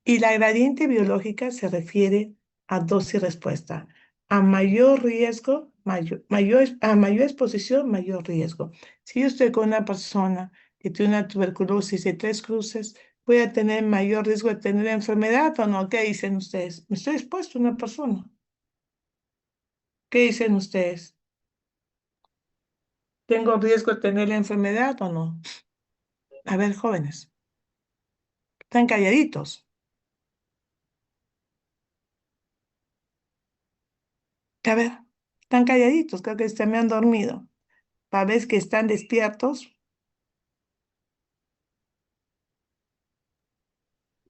Y la gradiente biológica se refiere a dosis respuesta. A mayor riesgo, a mayor exposición, mayor riesgo. Si yo estoy con una persona que tiene una tuberculosis de 3 cruces, ¿voy a tener mayor riesgo de tener la enfermedad o no? ¿Qué dicen ustedes? Me estoy expuesto a una persona. ¿Qué dicen ustedes? ¿Tengo riesgo de tener la enfermedad o no? A ver, jóvenes, están calladitos. A ver, están calladitos, creo que se me han dormido. Para ver que están despiertos.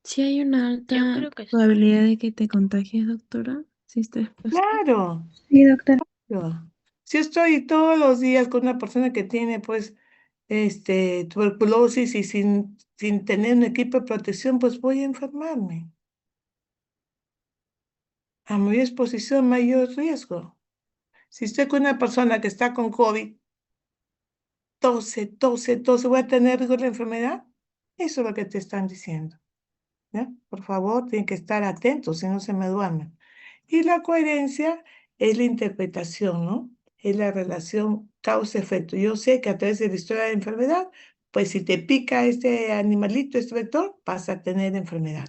Si hay una Yo alta creo que sí. probabilidad de que te contagies, doctora, si estás expuesta. Claro, Sí, doctora. claro. Si estoy todos los días con una persona que tiene, pues, tuberculosis y sin tener un equipo de protección, pues voy a enfermarme. A mayor exposición, mayor riesgo. Si estoy con una persona que está con COVID, tose, ¿voy a tener riesgo de la enfermedad? Eso es lo que te están diciendo. ¿Ya? Por favor, tienen que estar atentos, si no se me duermen. Y la coherencia es la interpretación, ¿no? Es la relación causa-efecto. Yo sé que a través de la historia de la enfermedad, pues si te pica este animalito, este vector, vas a tener enfermedad.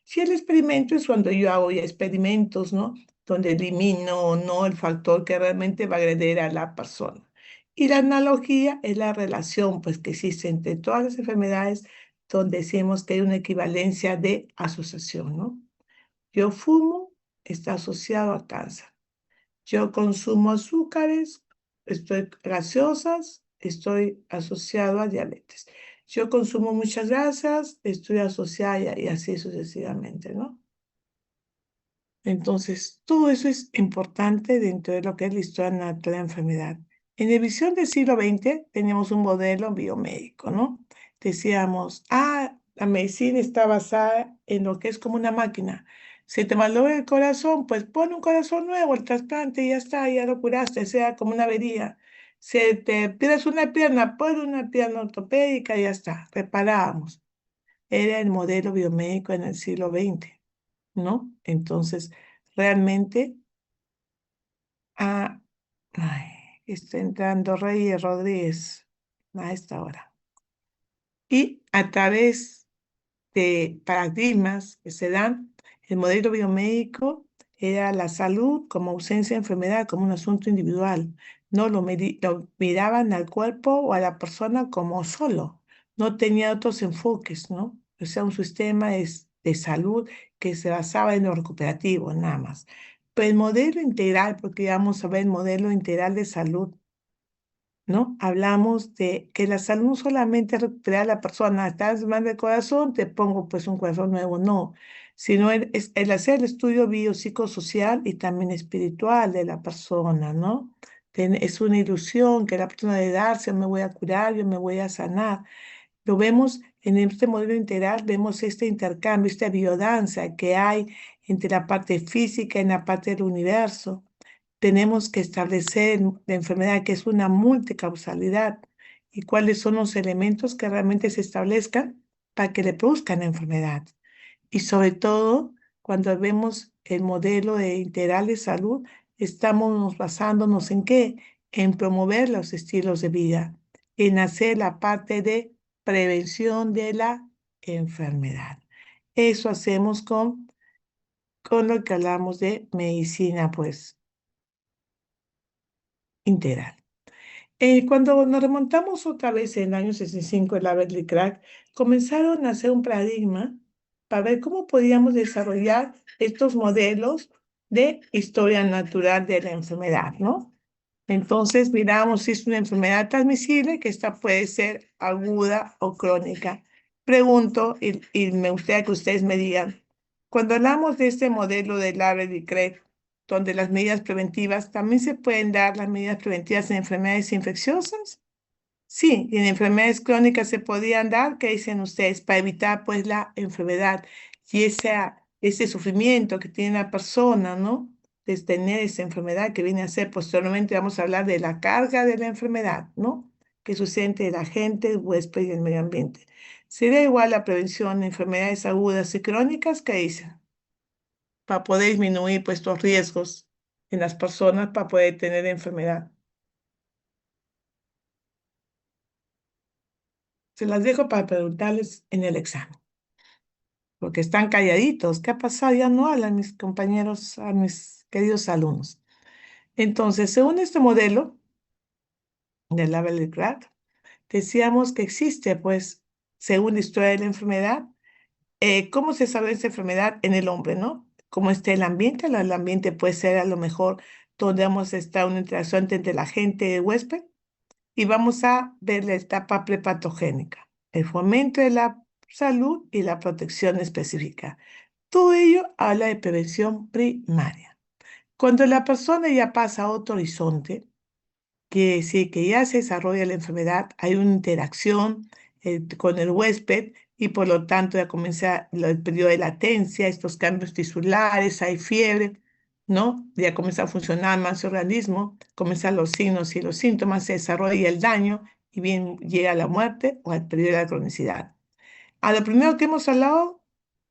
Si el experimento es cuando yo hago ya experimentos, ¿no? Donde elimino o no el factor que realmente va a agredir a la persona. Y la analogía es la relación, pues, que existe entre todas las enfermedades, donde decimos que hay una equivalencia de asociación, ¿no? Yo fumo, está asociado a cáncer. Yo consumo azúcares, estoy gaseosas, estoy asociado a diabetes. Yo consumo muchas grasas, estoy asociada y así sucesivamente, ¿no? Entonces, todo eso es importante dentro de lo que es la historia natural de la enfermedad. En la visión del siglo XX teníamos un modelo biomédico, ¿no? Decíamos, la medicina está basada en lo que es como una máquina. Si te malogra el corazón, pues pon un corazón nuevo, el trasplante y ya está, ya lo curaste, sea como una avería. Si te pierdes una pierna, pon una pierna ortopédica y ya está, reparábamos. Era el modelo biomédico en el siglo XX, ¿no? Entonces, realmente, ah, ay, está entrando Reyes Rodríguez a esta hora. Y a través de paradigmas que se dan, el modelo biomédico era la salud como ausencia de enfermedad, como un asunto individual. No lo miraban al cuerpo o a la persona como solo. No tenía otros enfoques, ¿no? O sea, un sistema de salud que se basaba en lo recuperativo, nada más. Pero el modelo integral, porque ya vamos a ver el modelo integral de salud, ¿no? Hablamos de que la salud no solamente es recuperar a la persona, estás mal del corazón, te pongo pues un corazón nuevo, no, sino es el hacer el estudio biopsicosocial y también espiritual de la persona, ¿no? Es una ilusión que la persona de darse, yo me voy a curar, yo me voy a sanar. Lo vemos en este modelo integral, vemos este intercambio, esta biodanza que hay entre la parte física y la parte del universo. Tenemos que establecer la enfermedad, que es una multicausalidad, y cuáles son los elementos que realmente se establezcan para que le produzcan la enfermedad. Y sobre todo, cuando vemos el modelo de integral de salud, estamos basándonos en qué? En promover los estilos de vida, en hacer la parte de prevención de la enfermedad. Eso hacemos con lo que hablamos de medicina, pues, integral. Cuando nos remontamos otra vez en el año 65, el Berkeley Crack, comenzaron a hacer un paradigma para ver cómo podíamos desarrollar estos modelos de historia natural de la enfermedad, ¿no? Entonces miramos si es una enfermedad transmisible, que esta puede ser aguda o crónica. Pregunto, y me gustaría que ustedes me digan, cuando hablamos de este modelo de Larry y Craig, donde las medidas preventivas, ¿también se pueden dar las medidas preventivas en enfermedades infecciosas? Sí, y en enfermedades crónicas se podían dar, ¿qué dicen ustedes? Para evitar pues la enfermedad y ese sufrimiento que tiene la persona, ¿no? De tener esa enfermedad que viene a ser posteriormente, vamos a hablar de la carga de la enfermedad, ¿no? que sucede entre la gente, el huésped y el medio ambiente. Sería igual la prevención de enfermedades agudas y crónicas que dicen, para poder disminuir pues, estos riesgos en las personas para poder tener enfermedad. Se las dejo para preguntarles en el examen, porque están calladitos. ¿Qué ha pasado? Ya no hablan mis compañeros, a mis queridos alumnos. Entonces, según este modelo de Label-Crack, decíamos que existe, pues, según la historia de la enfermedad, cómo se sabe esta enfermedad en el hombre, ¿no? Cómo está el ambiente. El ambiente puede ser a lo mejor donde vamos a estar una interacción entre la gente y el huésped. Y vamos a ver la etapa prepatogénica, el fomento de la salud y la protección específica. Todo ello habla de prevención primaria. Cuando la persona ya pasa a otro horizonte, quiere decir que ya se desarrolla la enfermedad, hay una interacción con el huésped y por lo tanto ya comienza el periodo de latencia, estos cambios tisulares, hay fiebre, ¿no? Ya comienza a funcionar más el organismo, comienzan los signos y los síntomas, se desarrolla el daño y bien llega la muerte o al periodo de la cronicidad. A lo primero que hemos hablado,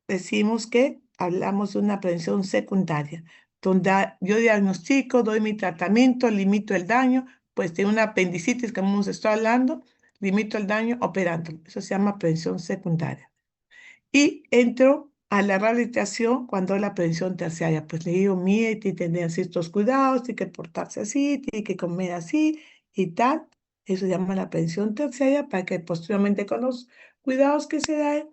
decimos que hablamos de una prevención secundaria, donde yo diagnostico, doy mi tratamiento, limito el daño, pues de una apendicitis que hemos estado hablando, limito el daño operando. Eso se llama prevención secundaria. Y entro a la rehabilitación cuando la prevención terciaria. Pues le digo, mire, tiene que tener ciertos cuidados, tiene que portarse así, tiene que comer así y tal. Eso se llama la prevención terciaria para que posteriormente con los cuidados que se dan,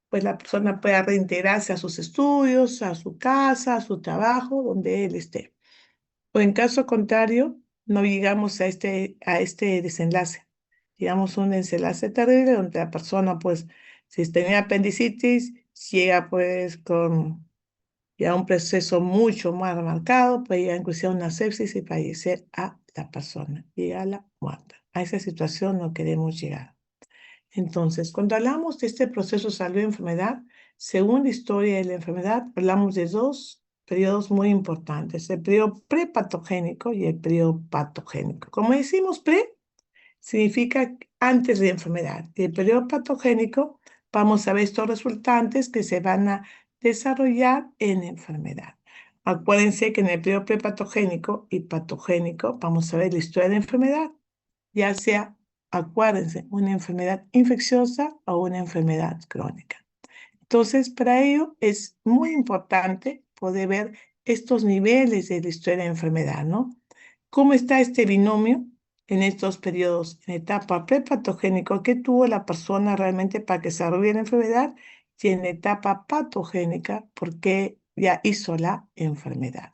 pues la persona pueda reintegrarse a sus estudios, a su casa, a su trabajo, donde él esté. O en caso contrario, no llegamos a este desenlace. Llegamos a un desenlace terrible donde la persona, pues, si tenía apendicitis, llega pues con ya un proceso mucho más marcado, puede llegar inclusive a una sepsis y fallecer a la persona, llega a la muerte. A esa situación no queremos llegar. Entonces, cuando hablamos de este proceso de salud y enfermedad, según la historia de la enfermedad, hablamos de dos periodos muy importantes, el periodo prepatogénico y el periodo patogénico. Como decimos pre, significa antes de la enfermedad. Y el periodo patogénico, vamos a ver estos resultantes que se van a desarrollar en la enfermedad. Acuérdense que en el periodo prepatogénico y patogénico vamos a ver la historia de la enfermedad, ya sea, acuérdense, una enfermedad infecciosa o una enfermedad crónica. Entonces, para ello es muy importante poder ver estos niveles de la historia de la enfermedad, ¿no? ¿Cómo está este binomio en estos periodos, en etapa prepatogénico, qué tuvo la persona realmente para que se desarrolle la enfermedad y en etapa patogénica, porque ya hizo la enfermedad?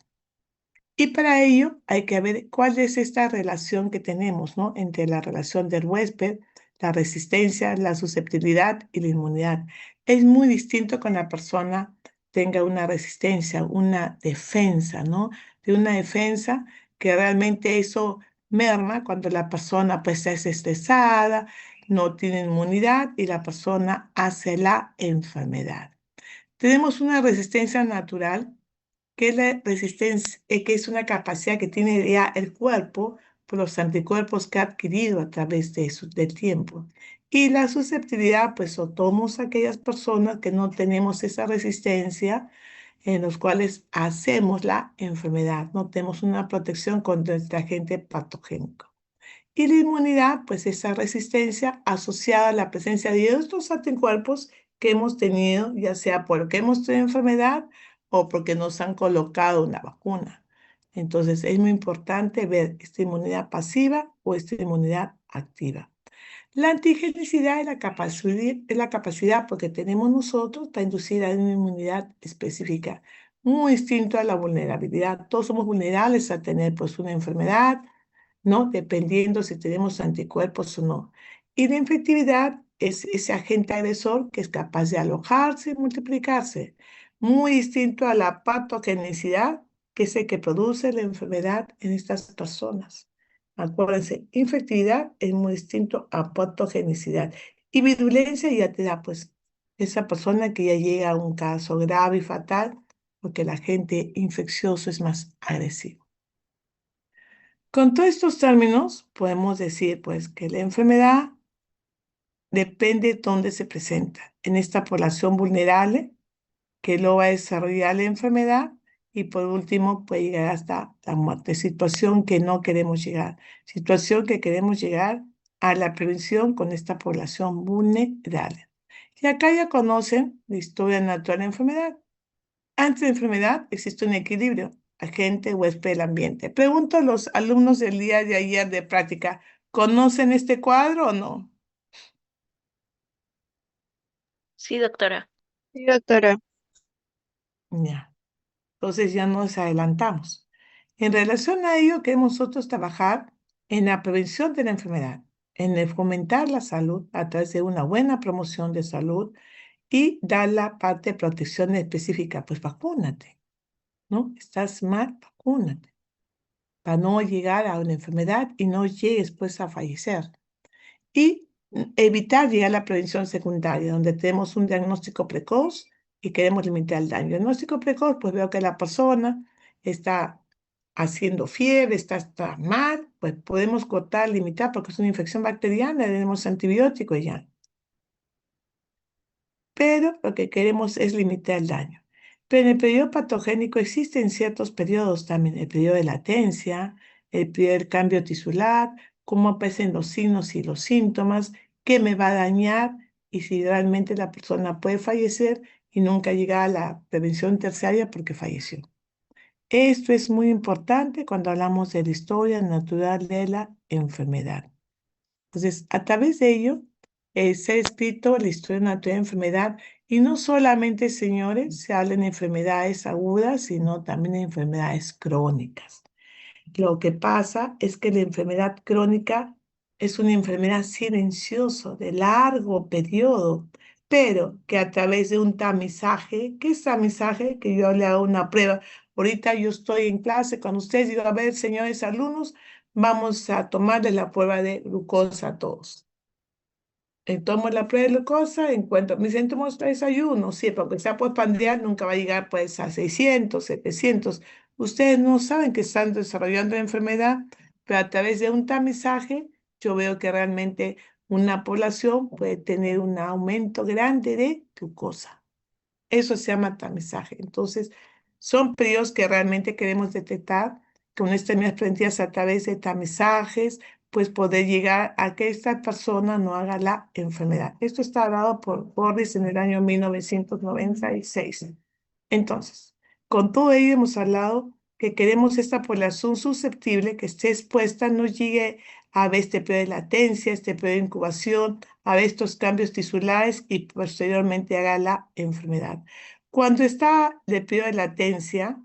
Y para ello hay que ver cuál es esta relación que tenemos, ¿no? Entre la relación del huésped, la resistencia, la susceptibilidad y la inmunidad. Es muy distinto cuando la persona tenga una resistencia, una defensa, ¿no? De una defensa que realmente eso merma cuando la persona pues es estresada, no tiene inmunidad y la persona hace la enfermedad. Tenemos una resistencia natural que es la resistencia, que es una capacidad que tiene ya el cuerpo por los anticuerpos que ha adquirido a través del tiempo. Y la susceptibilidad, pues somos aquellas personas que no tenemos esa resistencia, en los cuales hacemos la enfermedad, no tenemos una protección contra el agente patogénico. Y la inmunidad, pues esa resistencia asociada a la presencia de estos anticuerpos que hemos tenido, ya sea porque hemos tenido enfermedad o porque nos han colocado una vacuna. Entonces es muy importante ver esta inmunidad pasiva o esta inmunidad activa. La antigenicidad es la capacidad porque tenemos nosotros para inducir a una inmunidad específica, muy distinto a la vulnerabilidad. Todos somos vulnerables a tener pues una enfermedad, ¿no? Dependiendo si tenemos anticuerpos o no. Y la infectividad es ese agente agresor que es capaz de alojarse y multiplicarse, muy distinto a la patogenicidad, que es el que produce la enfermedad en estas personas. Acuérdense, infectividad es muy distinto a patogenicidad. Y virulencia ya te da, pues, esa persona que ya llega a un caso grave y fatal, porque el agente infeccioso es más agresivo. Con todos estos términos podemos decir pues que la enfermedad depende de dónde se presenta. En esta población vulnerable que lo va a desarrollar la enfermedad y por último puede llegar hasta la muerte, situación que no queremos llegar, situación que queremos llegar a la prevención con esta población vulnerable. Y acá ya conocen la historia natural de la enfermedad. Antes de la enfermedad existe un equilibrio, agente, huésped, el ambiente. Pregunto a los alumnos del día de ayer de práctica, ¿conocen este cuadro o no? Sí, doctora. Sí, doctora. Ya. Entonces ya nos adelantamos. En relación a ello, queremos nosotros trabajar en la prevención de la enfermedad, en el fomentar la salud a través de una buena promoción de salud y dar la parte de protección específica. Pues vacúnate, ¿no? Estás mal, vacúnate, para no llegar a una enfermedad y no llegues pues a fallecer. Y evitar llegar a la prevención secundaria, donde tenemos un diagnóstico precoz y queremos limitar el daño. Diagnóstico precoz, pues veo que la persona está haciendo fiebre, está mal, pues podemos cortar, limitar, porque es una infección bacteriana, tenemos antibiótico y ya. Pero lo que queremos es limitar el daño. Pero en el periodo patogénico existen ciertos periodos también, el periodo de latencia, el periodo del cambio tisular, cómo aparecen los signos y los síntomas, qué me va a dañar y si realmente la persona puede fallecer y nunca llegar a la prevención terciaria porque falleció. Esto es muy importante cuando hablamos de la historia natural de la enfermedad. Entonces, a través de ello, se ha escrito la historia natural de la enfermedad y no solamente, señores, se habla de enfermedades agudas, sino también de enfermedades crónicas. Lo que pasa es que la enfermedad crónica es una enfermedad silenciosa de largo periodo, pero que a través de un tamizaje, ¿qué es tamizaje? Que yo le hago una prueba. Ahorita yo estoy en clase con ustedes y digo, a ver, señores alumnos, vamos a tomarles la prueba de glucosa a todos. Tomo la prueba de glucosa, encuentro mis síntomas de desayuno, sí, porque sea pues pandear nunca va a llegar pues a 600, 700. Ustedes no saben que están desarrollando la enfermedad, pero a través de un tamizaje yo veo que realmente una población puede tener un aumento grande de glucosa. Eso se llama tamizaje. Entonces, son periodos que realmente queremos detectar con estas medidas preventivas a través de tamizajes, pues poder llegar a que esta persona no haga la enfermedad. Esto está dado por Boris en el año 1996. Entonces, con todo ello hemos hablado que queremos esta población susceptible que esté expuesta, no llegue a ver este periodo de latencia, este periodo de incubación, a ver estos cambios tisulares y posteriormente haga la enfermedad. Cuando está el periodo de latencia,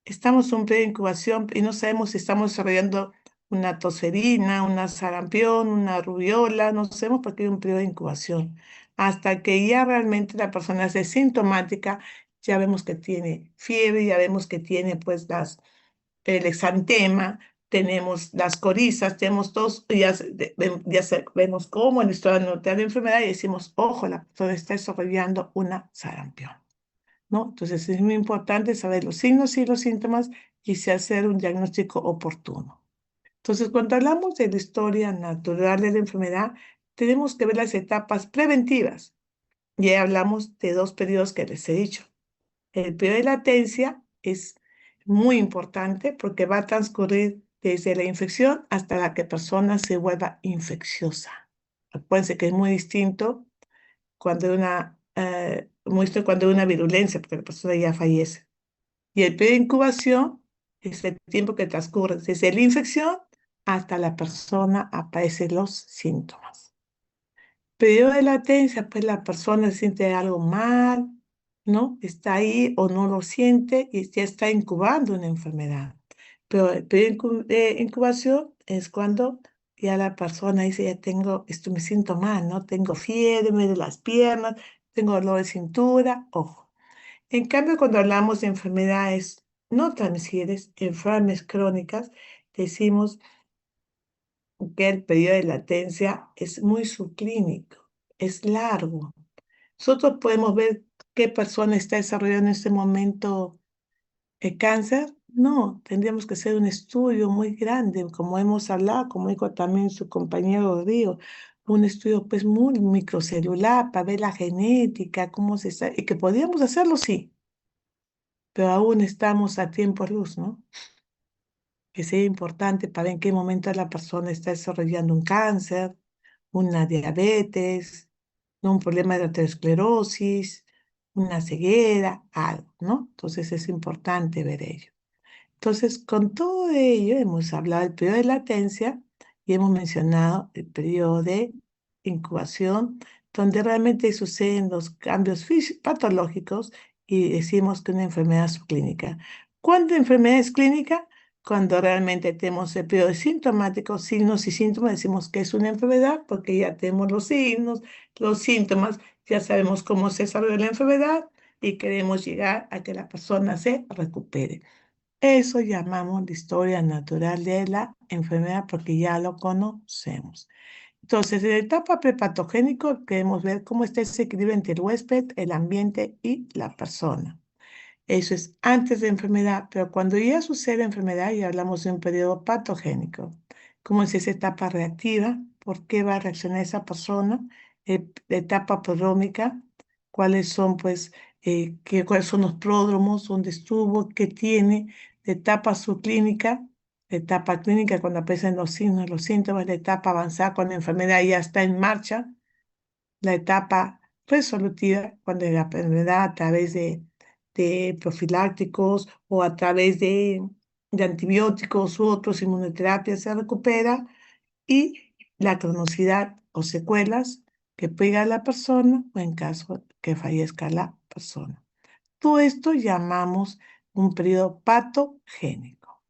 estamos en un periodo de incubación y no sabemos si estamos desarrollando una tosferina, una sarampión, una rubiola, no sabemos por qué hay un periodo de incubación. Hasta que ya realmente la persona es sintomática, ya vemos que tiene fiebre, ya vemos que tiene pues el exantema, tenemos las corizas, tenemos todos, vemos cómo en la historia natural de la enfermedad y decimos, ojo, la persona está desarrollando una sarampión, ¿no? Entonces es muy importante saber los signos y los síntomas y si hacer un diagnóstico oportuno. Entonces, cuando hablamos de la historia natural de la enfermedad, tenemos que ver las etapas preventivas. Ya hablamos de dos periodos que les he dicho. El periodo de latencia es muy importante porque va a transcurrir desde la infección hasta la que la persona se vuelva infecciosa. Acuérdense que es muy distinto cuando hay cuando hay una virulencia, porque la persona ya fallece. Y el periodo de incubación es el tiempo que transcurre desde la infección hasta la persona aparecen los síntomas. Periodo de latencia, pues la persona siente algo mal, ¿no? Está ahí o no lo siente y ya está incubando una enfermedad. Pero el periodo de incubación es cuando ya la persona dice, ya tengo, esto me siento mal, ¿no? Tengo fiebre, me duelen las piernas, tengo dolor de cintura, ojo. En cambio, cuando hablamos de enfermedades no transmisibles, enfermedades crónicas, decimos que el periodo de latencia es muy subclínico, es largo. Nosotros podemos ver qué persona está desarrollando en este momento el cáncer No, tendríamos que hacer un estudio muy grande, como hemos hablado, como dijo también su compañero Río, un estudio pues muy microcelular para ver la genética, cómo se está, y que podríamos hacerlo, sí, pero aún estamos a tiempo luz, ¿no? Que sería importante para ver en qué momento la persona está desarrollando un cáncer, una diabetes, ¿no? Un problema de aterosclerosis, una ceguera, algo, ¿no? Entonces es importante ver ello. Entonces, con todo ello, hemos hablado del periodo de latencia y hemos mencionado el periodo de incubación, donde realmente suceden los cambios patológicos y decimos que una enfermedad es clínica. ¿Cuándo enfermedad es clínica? Cuando realmente tenemos el periodo sintomático, signos y síntomas, decimos que es una enfermedad porque ya tenemos los signos, los síntomas, ya sabemos cómo se desarrolla la enfermedad y queremos llegar a que la persona se recupere. Eso llamamos la historia natural de la enfermedad porque ya lo conocemos. Entonces, en la etapa prepatogénico queremos ver cómo está ese equilibrio entre el huésped, el ambiente y la persona. Eso es antes de enfermedad, pero cuando ya sucede enfermedad ya hablamos de un periodo patogénico. ¿Cómo es esa etapa reactiva? ¿Por qué va a reaccionar esa persona? La etapa prodrómica, cuáles son, pues, cuáles son los pródromos, dónde estuvo, qué tiene, la etapa subclínica, la etapa clínica cuando aparecen los signos, los síntomas, la etapa avanzada cuando la enfermedad ya está en marcha, la etapa resolutiva, cuando la enfermedad a través de profilácticos o a través de antibióticos u otros inmunoterapias se recupera, y la cronosidad o secuelas que pega a la persona o en caso que fallezca la persona. Todo esto llamamos un periodo patogénico.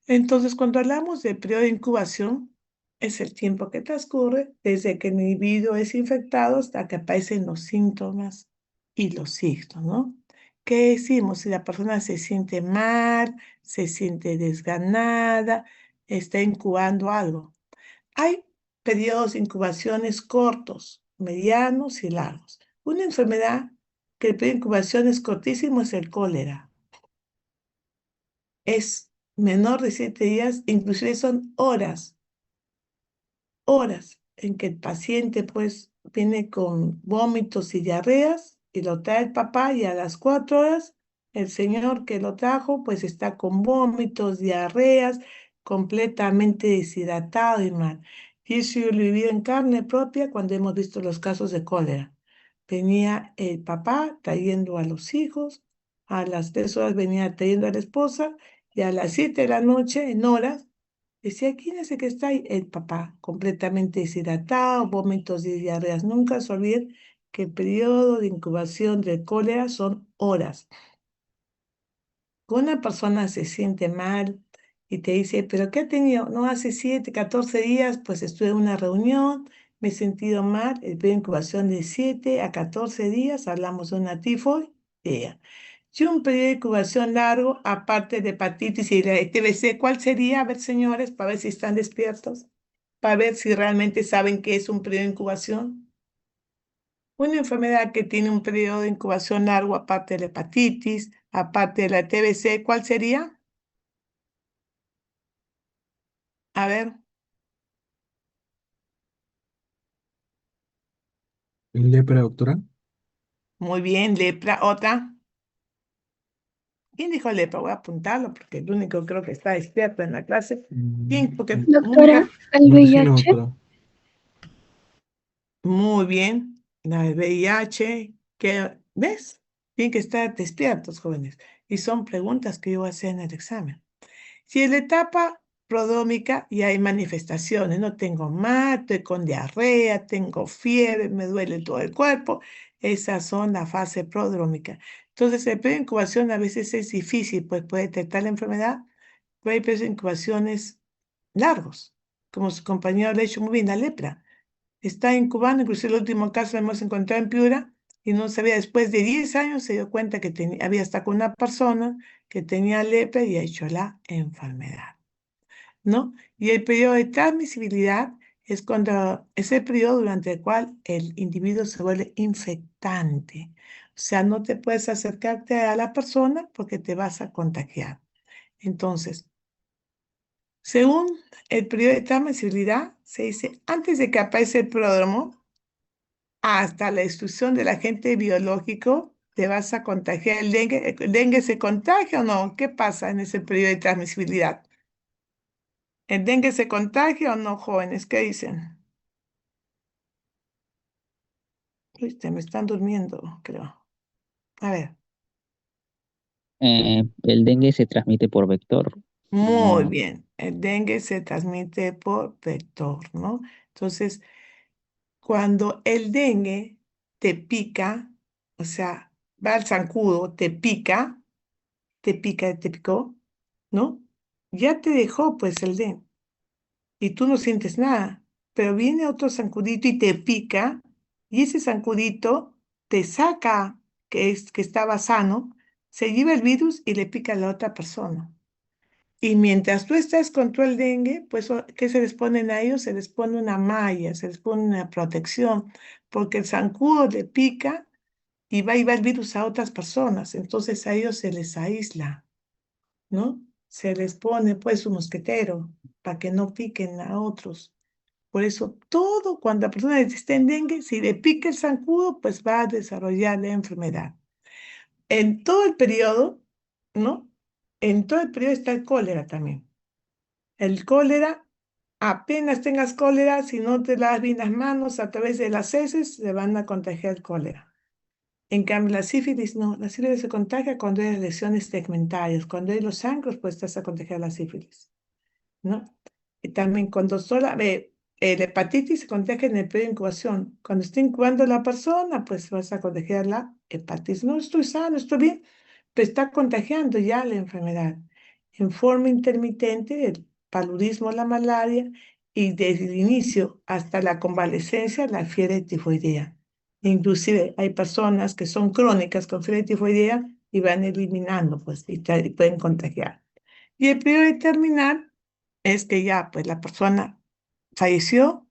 Entonces, cuando hablamos de periodo de incubación, es el tiempo que transcurre desde que el individuo es infectado hasta que aparecen los síntomas y los signos, ¿no? ¿Qué decimos? Si la persona se siente mal, se siente desganada, está incubando algo. Hay periodos de incubaciones cortos, medianos y largos. Una enfermedad que el periodo de incubación es cortísimo es el cólera. Es menor de 7 días, inclusive son horas en que el paciente pues viene con vómitos y diarreas y lo trae el papá y a las 4 horas el señor que lo trajo pues está con vómitos, diarreas, completamente deshidratado y mal. Y eso yo lo he vivido en carne propia cuando hemos visto los casos de cólera. Venía el papá trayendo a los hijos, a las 3 horas venía trayendo a la esposa y a las 7 de la noche, en horas, decía, ¿quién es el que está ahí? El papá, completamente deshidratado, vómitos y diarreas. Nunca se olviden que el periodo de incubación del cólera son horas. Cuando una persona se siente mal y te dice, ¿pero qué ha tenido? No, hace 7, 14 días, pues estuve en una reunión, me he sentido mal, el periodo de incubación de 7 a 14 días, hablamos de una tifoidea. Y un periodo de incubación largo, aparte de hepatitis y la TBC, ¿cuál sería? A ver, señores, para ver si están despiertos, para ver si realmente saben qué es un periodo de incubación. Una enfermedad que tiene un periodo de incubación largo, aparte de la hepatitis, aparte de la TBC, ¿cuál sería? A ver, Lepra, doctora. muy bien, lepra, otra. ¿Quién dijo lepra? Voy a apuntarlo porque el único creo que está despierto en la clase. ¿Quién? Porque muy Doctora, rápido. el No le suena, VIH. doctora. Muy bien, la del VIH, que, ¿ves? Tienen que estar despiertos, jóvenes. Y son preguntas que yo voy a hacer en el examen. Si en la etapa prodrómica ya hay manifestaciones, no tengo mal, estoy con diarrea, tengo fiebre, me duele todo el cuerpo, esas son la fase prodrómica. Entonces, el periodo de incubación a veces es difícil, pues puede detectar la enfermedad, pero hay periodos de incubaciones largos, como su compañero le ha dicho muy bien, la lepra. Está incubando, inclusive el último caso lo hemos encontrado en Piura y no sabía, después de 10 años se dio cuenta que había estado con una persona que tenía lepra y ha hecho la enfermedad, ¿no? Y el periodo de transmisibilidad es cuando es el periodo durante el cual el individuo se vuelve infectante. sea, no te puedes acercarte a la persona porque te vas a contagiar. Entonces, según el periodo de transmisibilidad, se dice, antes de que aparezca el pródromo, hasta la destrucción del agente biológico, te vas a contagiar el dengue. ¿El dengue se contagia o no? ¿Qué pasa en ese periodo de transmisibilidad? ¿El dengue se contagia o no, jóvenes? ¿Qué dicen? Uy, me están durmiendo, creo. A ver, El dengue se transmite por vector. muy No, bien. El dengue se transmite por vector, ¿no? Entonces, cuando el dengue te pica, o sea, va al zancudo, te picó, ¿no? Ya te dejó pues el dengue y tú no sientes nada, pero viene otro zancudito y te pica y ese zancudito te saca que estaba sano, se lleva el virus y le pica a la otra persona. Y mientras tú estás con todo el dengue, pues, ¿qué se les ponen a ellos? Se les pone una malla, se les pone una protección, porque el zancudo le pica y va el virus a otras personas, entonces a ellos se les aísla, ¿no? Se les pone pues un mosquetero para que no piquen a otros. Por eso todo, cuando la persona está en dengue, si le pica el zancudo, pues va a desarrollar la enfermedad. En todo el periodo, ¿no? En todo el periodo está el cólera también. El cólera, apenas tengas cólera, si no te lavas bien las manos a través de las heces, se van a contagiar el cólera. En cambio, la sífilis no, la sífilis se contagia cuando hay lesiones segmentarias, cuando hay los sangros, pues estás a contagiar la sífilis, ¿no? Y también cuando la hepatitis se contagia en el periodo de incubación. Cuando está incubando la persona, pues vas a contagiar la hepatitis. No estoy sano, estoy bien, pero está contagiando ya la enfermedad. En forma intermitente, el paludismo, la malaria, y desde el inicio hasta la convalescencia, la fiebre tifoidea. Inclusive hay personas que son crónicas con fiebre tifoidea y van eliminando, pues, y pueden contagiar. Y el periodo de terminal es que ya pues la persona falleció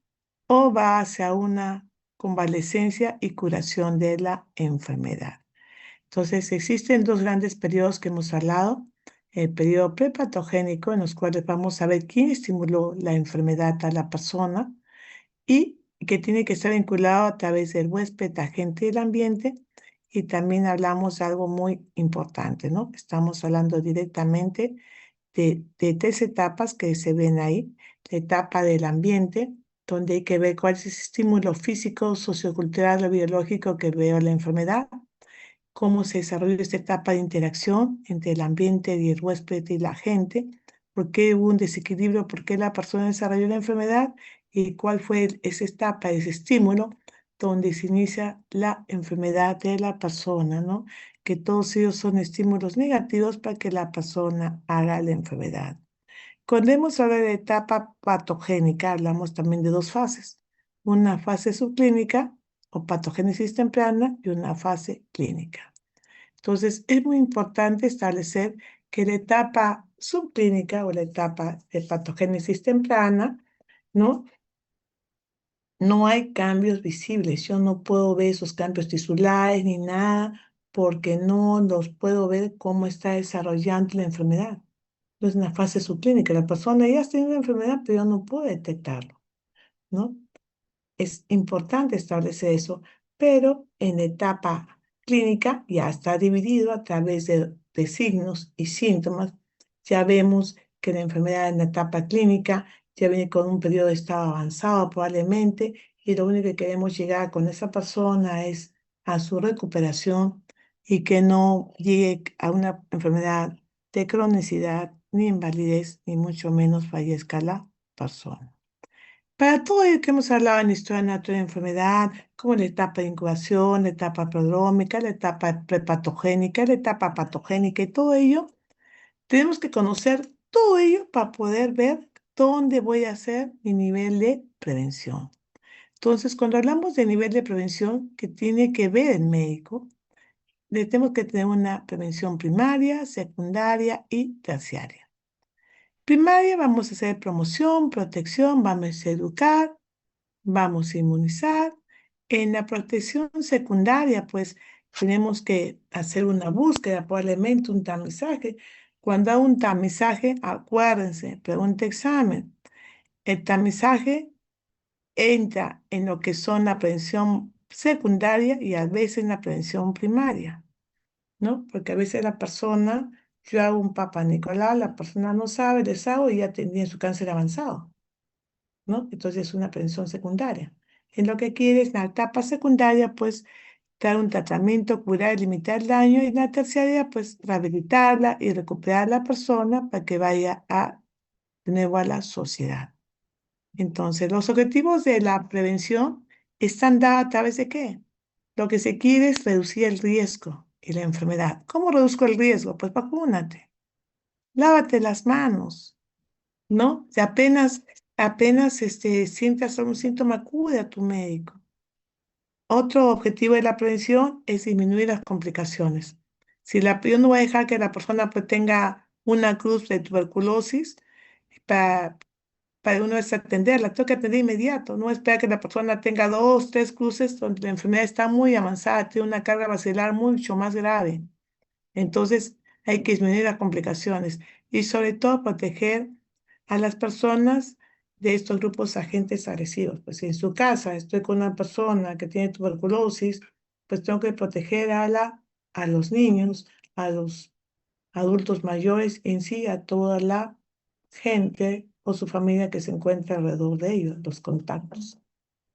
o va hacia una convalescencia y curación de la enfermedad. Entonces existen dos grandes periodos que hemos hablado, el periodo prepatogénico en los cuales vamos a ver quién estimuló la enfermedad a la persona y que tiene que estar vinculado a través del huésped, agente del ambiente, y también hablamos de algo muy importante, ¿no? Estamos hablando directamente de tres etapas que se ven ahí. La etapa del ambiente, donde hay que ver cuál es el estímulo físico, sociocultural o biológico que veo la enfermedad, cómo se desarrolla esta etapa de interacción entre el ambiente y el huésped y la gente, por qué hubo un desequilibrio, por qué la persona desarrolló la enfermedad y cuál fue esa etapa, ese estímulo donde se inicia la enfermedad de la persona, ¿no? Que todos ellos son estímulos negativos para que la persona haga la enfermedad. Cuando hemos hablado de etapa patogénica, hablamos también de dos fases, una fase subclínica o patogénesis temprana y una fase clínica. Entonces, es muy importante establecer que la etapa subclínica o la etapa de patogénesis temprana, ¿no? No hay cambios visibles. Yo no puedo ver esos cambios tisulares ni nada porque no los puedo ver cómo está desarrollando la enfermedad. No es una fase subclínica. La persona ya ha tenido la enfermedad, pero yo no puedo detectarlo, ¿no? Es importante establecer eso, pero en la etapa clínica ya está dividido a través de signos y síntomas. Ya vemos que la enfermedad en la etapa clínica ya viene con un periodo de estado avanzado probablemente y lo único que queremos llegar con esa persona es a su recuperación y que no llegue a una enfermedad de cronicidad, ni invalidez, ni mucho menos fallezca la persona. Para todo ello que hemos hablado en la historia natural de la enfermedad, como la etapa de incubación, la etapa prodrómica, la etapa prepatogénica, la etapa patogénica y todo ello, tenemos que conocer todo ello para poder ver dónde voy a hacer mi nivel de prevención. Entonces, cuando hablamos de nivel de prevención que tiene que ver el médico, tenemos que tener una prevención primaria, secundaria y terciaria. Primaria, vamos a hacer promoción, protección, vamos a educar, vamos a inmunizar. En la protección secundaria, pues tenemos que hacer una búsqueda, probablemente un tamizaje. Cuando hay un tamizaje, acuérdense, pregunta examen. El tamizaje entra en lo que son la prevención secundaria y a veces en la prevención primaria, ¿no? Porque a veces la persona, yo hago un Papa Nicolau, la persona no sabe, les hago y ya tiene su cáncer avanzado, ¿no? Entonces es una prevención secundaria. En lo que quiere es la etapa secundaria, pues dar un tratamiento, curar y limitar el daño, y en la terciaria, pues rehabilitarla y recuperar a la persona para que vaya de nuevo a la sociedad. Entonces, los objetivos de la prevención están dados a través de qué? Lo que se quiere es reducir el riesgo y la enfermedad. ¿Cómo reduzco el riesgo? Pues vacúnate, lávate las manos, ¿no? Si apenas sientas algún síntoma, acude a tu médico. Otro objetivo de la prevención es disminuir las complicaciones. Yo no voy a dejar que la persona pues, tenga una cruz de tuberculosis para, para uno es atenderla, tengo que atender inmediato, no esperar que la persona tenga dos, tres cruces donde la enfermedad está muy avanzada, tiene una carga bacterial mucho más grave. Entonces hay que disminuir las complicaciones y sobre todo proteger a las personas de estos grupos agentes agresivos. Pues si en su casa estoy con una persona que tiene tuberculosis, pues tengo que proteger a los niños, a los adultos mayores, en sí a toda la gente o su familia que se encuentra alrededor de ellos, los contactos,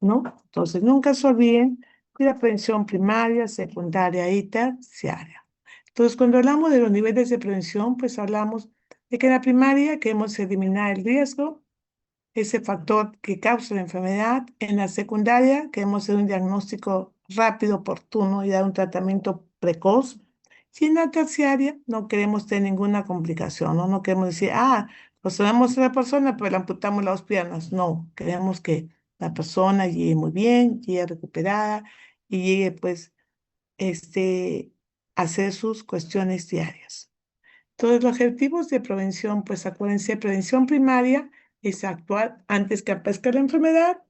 ¿no? Entonces, nunca se olviden de la prevención primaria, secundaria y terciaria. Entonces, cuando hablamos de los niveles de prevención, pues hablamos de que en la primaria queremos eliminar el riesgo, ese factor que causa la enfermedad. En la secundaria queremos hacer un diagnóstico rápido, oportuno y dar un tratamiento precoz. Y en la terciaria no queremos tener ninguna complicación, ¿no? No queremos decir, lo sanamos a la persona, pero le amputamos las dos piernas. No, queremos que la persona llegue muy bien, llegue recuperada y llegue, pues, a hacer sus cuestiones diarias. Todos los objetivos de prevención, pues acuérdense, prevención primaria es actuar antes que aparezca la enfermedad.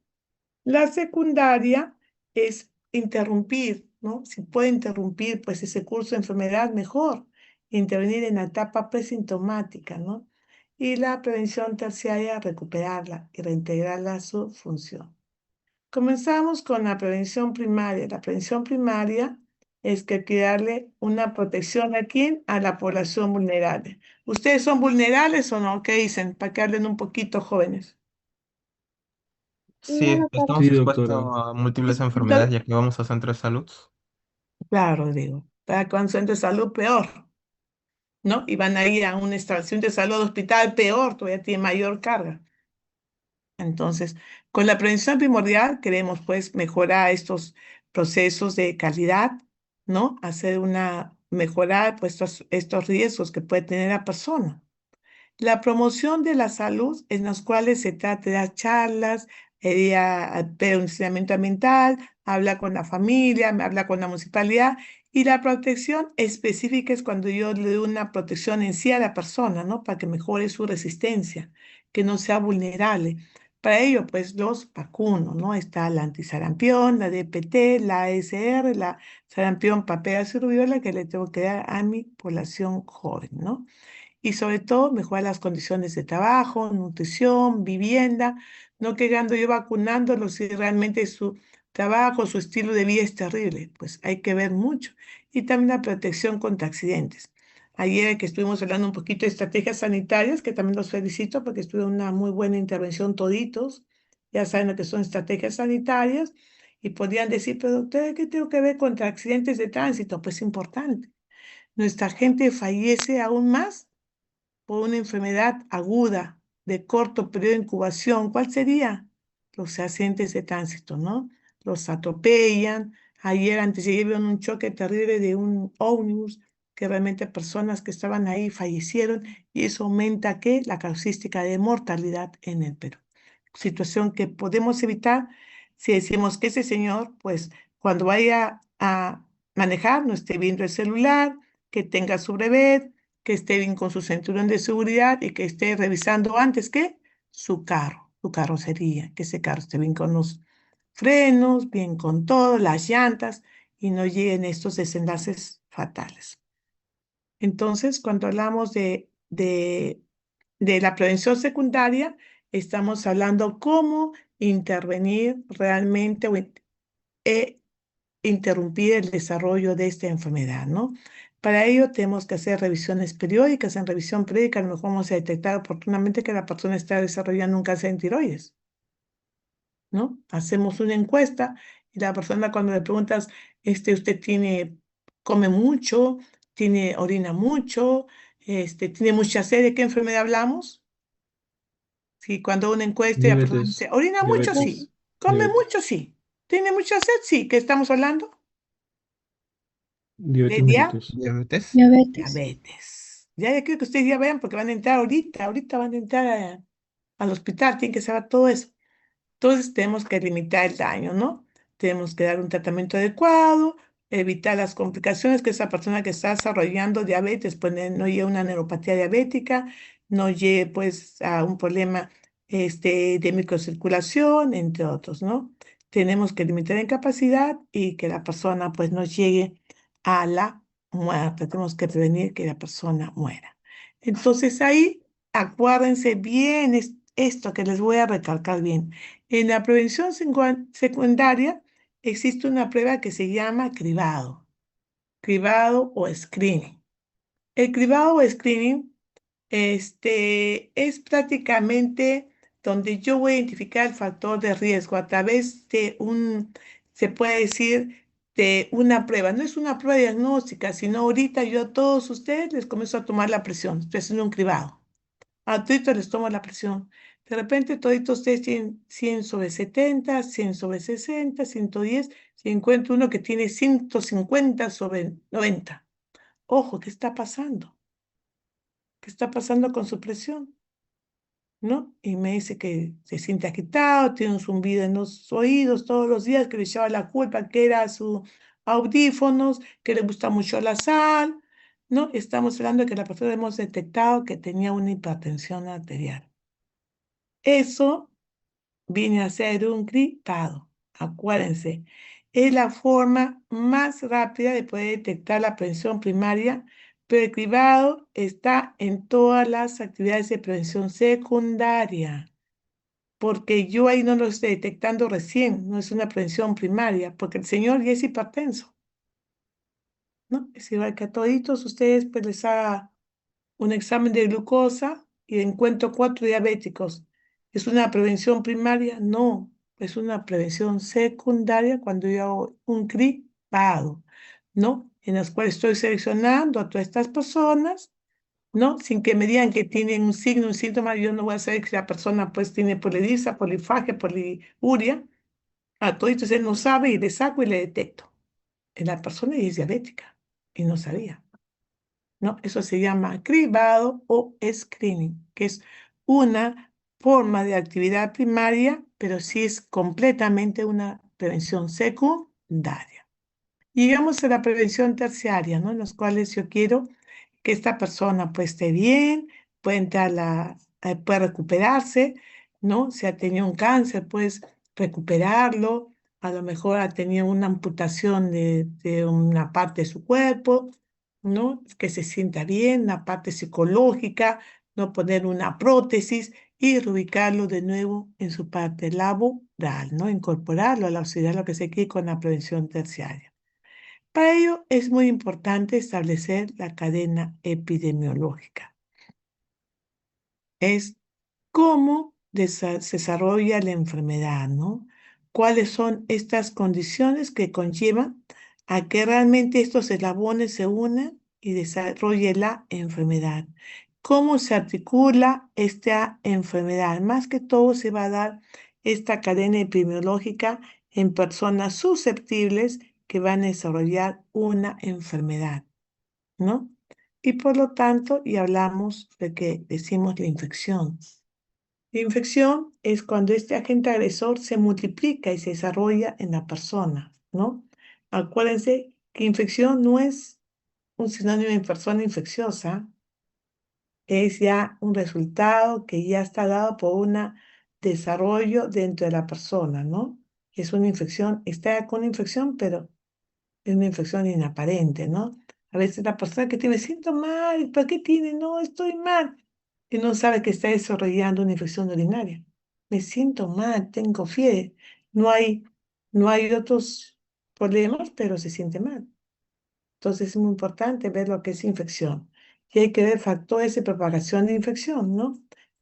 La secundaria es interrumpir, ¿no? Si puede interrumpir, pues ese curso de enfermedad, mejor. Intervenir en la etapa presintomática, ¿no? Y la prevención terciaria, recuperarla y reintegrarla a su función. Comenzamos con la prevención primaria. La prevención primaria es que hay que darle una protección ¿a quién? A la población vulnerable. ¿Ustedes son vulnerables o no? ¿Qué dicen? Para que hablen un poquito, jóvenes. No, Sí, doctora. estamos Sí, expuestos doctora. a múltiples enfermedades Entonces, ya que vamos a centros de salud. claro, digo, para con centro de salud peor, ¿no? Y van a ir a una estación de salud hospital peor, todavía tiene mayor carga. Entonces, con la prevención primordial queremos pues mejorar estos procesos de calidad, ¿no? Mejorar pues estos riesgos que puede tener la persona. La promoción de la salud, en los cuales se trata de dar charlas, de un enseñamiento ambiental, habla con la familia, habla con la municipalidad, y la protección específica es cuando yo le doy una protección en sí a la persona, ¿no? Para que mejore su resistencia, que no sea vulnerable. Para ello, pues los vacuno, ¿no? Está la antisarampión, la DPT, la ASR, la sarampión, papera y rubiola que le tengo que dar a mi población joven, ¿no? Y sobre todo mejorar las condiciones de trabajo, nutrición, vivienda, no quedando yo vacunándolos si realmente su trabajo, su estilo de vida es terrible, pues hay que ver mucho. Y también la protección contra accidentes. Ayer que estuvimos hablando un poquito de estrategias sanitarias, que también los felicito porque estuvo una muy buena intervención toditos, ya saben lo que son estrategias sanitarias, y podrían decir, pero doctora, ¿qué tengo que ver contra accidentes de tránsito? Pues importante. Nuestra gente fallece aún más por una enfermedad aguda de corto periodo de incubación. ¿Cuál sería? Los accidentes de tránsito, ¿no? Los atropellan. Ayer, antes de ayer, vieron un choque terrible de un ómnibus que realmente personas que estaban ahí fallecieron y eso aumenta ¿qué? La causística de mortalidad en el Perú. Situación que podemos evitar si decimos que ese señor, pues, cuando vaya a manejar, no esté viendo el celular, que tenga su brevet, que esté bien con su cinturón de seguridad y que esté revisando antes que su carrocería, que ese carro esté bien con los frenos, bien con todo, las llantas, y no lleguen a estos desenlaces fatales. Entonces, cuando hablamos de la prevención secundaria, estamos hablando cómo intervenir realmente e interrumpir el desarrollo de esta enfermedad, ¿no? Para ello tenemos que hacer revisiones periódicas. En revisión periódica a lo mejor vamos a detectar oportunamente que la persona está desarrollando un cáncer en tiroides, ¿no? Hacemos una encuesta y la persona cuando le preguntas, usted come mucho, orina mucho, tiene mucha sed, ¿de qué enfermedad hablamos? Si cuando una encuesta y la persona Diabetes, dice, orina mucho, sí, diabetes, come diabetes, mucho, sí, tiene mucha sed, sí, ¿qué estamos hablando? De diabetes mellitus. ¿Diabetes? Diabetes. diabetes. Ya quiero que ustedes ya vean porque van a entrar ahorita van a entrar al hospital, tienen que saber todo eso. Entonces tenemos que limitar el daño, ¿no? Tenemos que dar un tratamiento adecuado, evitar las complicaciones que esa persona que está desarrollando diabetes, pues no lleve una neuropatía diabética, no lleve pues a un problema de microcirculación, entre otros, ¿no? Tenemos que limitar la incapacidad y que la persona pues no llegue a la muerte. Tenemos que prevenir que la persona muera. Entonces ahí, acuérdense bien esto que les voy a recalcar bien. En la prevención secundaria existe una prueba que se llama cribado o screening. El cribado o screening es prácticamente donde yo voy a identificar el factor de riesgo a través de se puede decir, de una prueba. No es una prueba diagnóstica, sino ahorita yo a todos ustedes les comienzo a tomar la presión, estoy haciendo un cribado. A toditos les tomo la presión. De repente toditos ustedes tienen 100 sobre 70, 100 sobre 60, 110. Si encuentro uno que tiene 150 sobre 90. Ojo, ¿qué está pasando? ¿Qué está pasando con su presión? ¿No? Y me dice que se siente agitado, tiene un zumbido en los oídos todos los días, que le echaba la culpa que era sus audífonos, que le gusta mucho la sal, ¿no? Estamos hablando de que la persona hemos detectado que tenía una hipertensión arterial. Eso viene a ser un cribado. Acuérdense, es la forma más rápida de poder detectar la prevención primaria, pero el cribado está en todas las actividades de prevención secundaria, porque yo ahí no lo estoy detectando recién, no es una prevención primaria, porque el señor ya es hipertenso, ¿no? Es igual que a toditos ustedes, pues les haga un examen de glucosa y encuentro 4 diabéticos. ¿Es una prevención primaria? No, es una prevención secundaria cuando yo hago un cribado, ¿no? En las cuales estoy seleccionando a todas estas personas, ¿no? Sin que me digan que tienen un signo, un síntoma, yo no voy a saber que la persona pues tiene polidisa, polifagia, poliuria. A todos él no sabe y le saco y le detecto. La persona es diabética y no sabía. ¿No? Eso se llama cribado o screening, que es una forma de actividad primaria, pero sí es completamente una prevención secundaria. Llegamos a la prevención terciaria, ¿no? En los cuales yo quiero que esta persona pues esté bien, puede puede recuperarse, ¿no? Si ha tenido un cáncer, pues recuperarlo, a lo mejor ha tenido una amputación de una parte de su cuerpo, ¿no? Que se sienta bien, la parte psicológica, no poner una prótesis y reubicarlo de nuevo en su parte laboral, ¿no? Incorporarlo a la auxiliar, lo que se quiere con la prevención terciaria. Para ello es muy importante establecer la cadena epidemiológica. Es cómo se desarrolla la enfermedad, ¿no? ¿Cuáles son estas condiciones que conllevan a que realmente estos eslabones se unan y desarrolle la enfermedad? ¿Cómo se articula esta enfermedad? Más que todo se va a dar esta cadena epidemiológica en personas susceptibles que van a desarrollar una enfermedad, ¿no? Y por lo tanto, y hablamos de que decimos la infección. La infección es cuando este agente agresor se multiplica y se desarrolla en la persona, ¿no? Acuérdense que infección no es un sinónimo de persona infecciosa, es ya un resultado que ya está dado por un desarrollo dentro de la persona, ¿no? Es una infección, está con infección, pero es una infección inaparente, ¿no? A veces la persona que tiene, me siento mal, ¿por qué tiene? No, estoy mal. Y no sabe que está desarrollando una infección urinaria. Me siento mal, tengo fiebre. No hay, no hay otros problemas, pero se siente mal. Entonces es muy importante ver lo que es infección. Y hay que ver factores de propagación de infección, ¿no?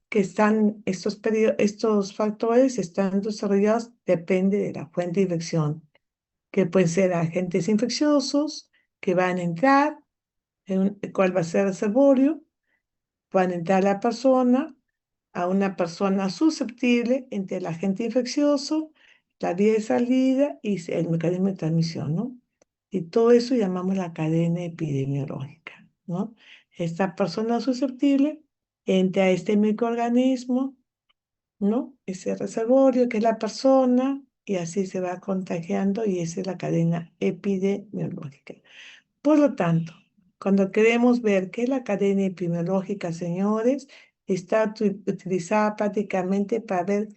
Que están, estos factores están desarrollados, depende de la fuente de infección, que pueden ser agentes infecciosos que van a entrar, cuál va a ser el reservorio, van a entrar a una persona susceptible entre el agente infeccioso, la vía de salida y el mecanismo de transmisión, ¿no? Y todo eso llamamos la cadena epidemiológica, ¿no? Esta persona susceptible entra a este microorganismo, ¿no? Ese reservorio que es la persona y así se va contagiando y esa es la cadena epidemiológica. Por lo tanto, cuando queremos ver qué es la cadena epidemiológica, señores, está utilizada prácticamente para ver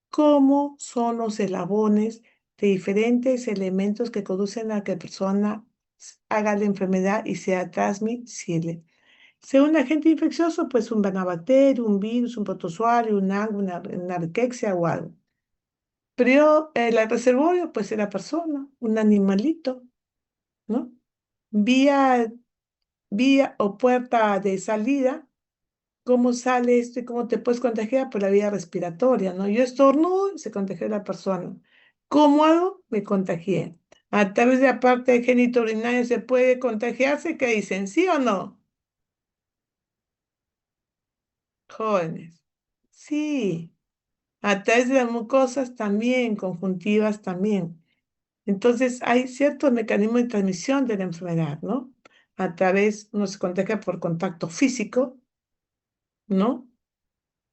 cómo son los eslabones de diferentes elementos que conducen a que la persona haga la enfermedad y sea transmisible. Sea un agente infeccioso, pues un bacteria, un virus, un protozoario, un algo, una riqueza o algo. Pero el reservorio, pues es la persona, un animalito, ¿no? Vía vía o puerta de salida, ¿cómo sale esto y cómo te puedes contagiar? Por la vía respiratoria, ¿no? Yo estornudo y se contagia la persona. ¿Cómo hago? Me contagié. A través de la parte genitourinaria se puede contagiarse, ¿qué dicen? ¿Sí o no? Jóvenes. Sí. A través de las mucosas también, conjuntivas también. Entonces hay ciertos mecanismos de transmisión de la enfermedad, ¿no? A través, uno se contagia por contacto físico, ¿no?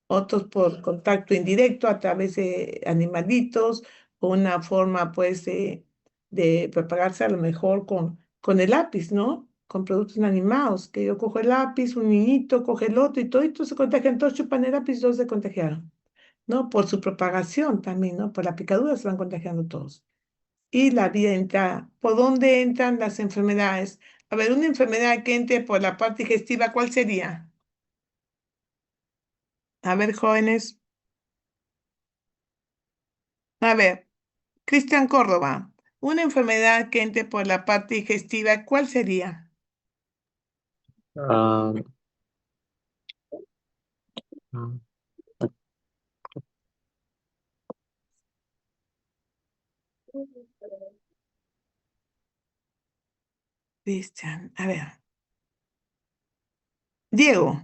Otros por contacto indirecto a través de animalitos, o una forma pues de propagarse a lo mejor con el lápiz, ¿no? Con productos inanimados, que yo cojo el lápiz, un niñito coge el otro y todos se contagian, todos chupan el lápiz y todos se contagiaron, ¿no? Por su propagación también, ¿no? Por la picadura se van contagiando todos. Y la vía de entrada, ¿por dónde entran las enfermedades? A ver, una enfermedad que entre por la parte digestiva, ¿cuál sería? A ver, jóvenes, a ver. Cristian Córdoba, una enfermedad que entre por la parte digestiva, ¿cuál sería? Ah, ah, Cristian, a ver. Diego,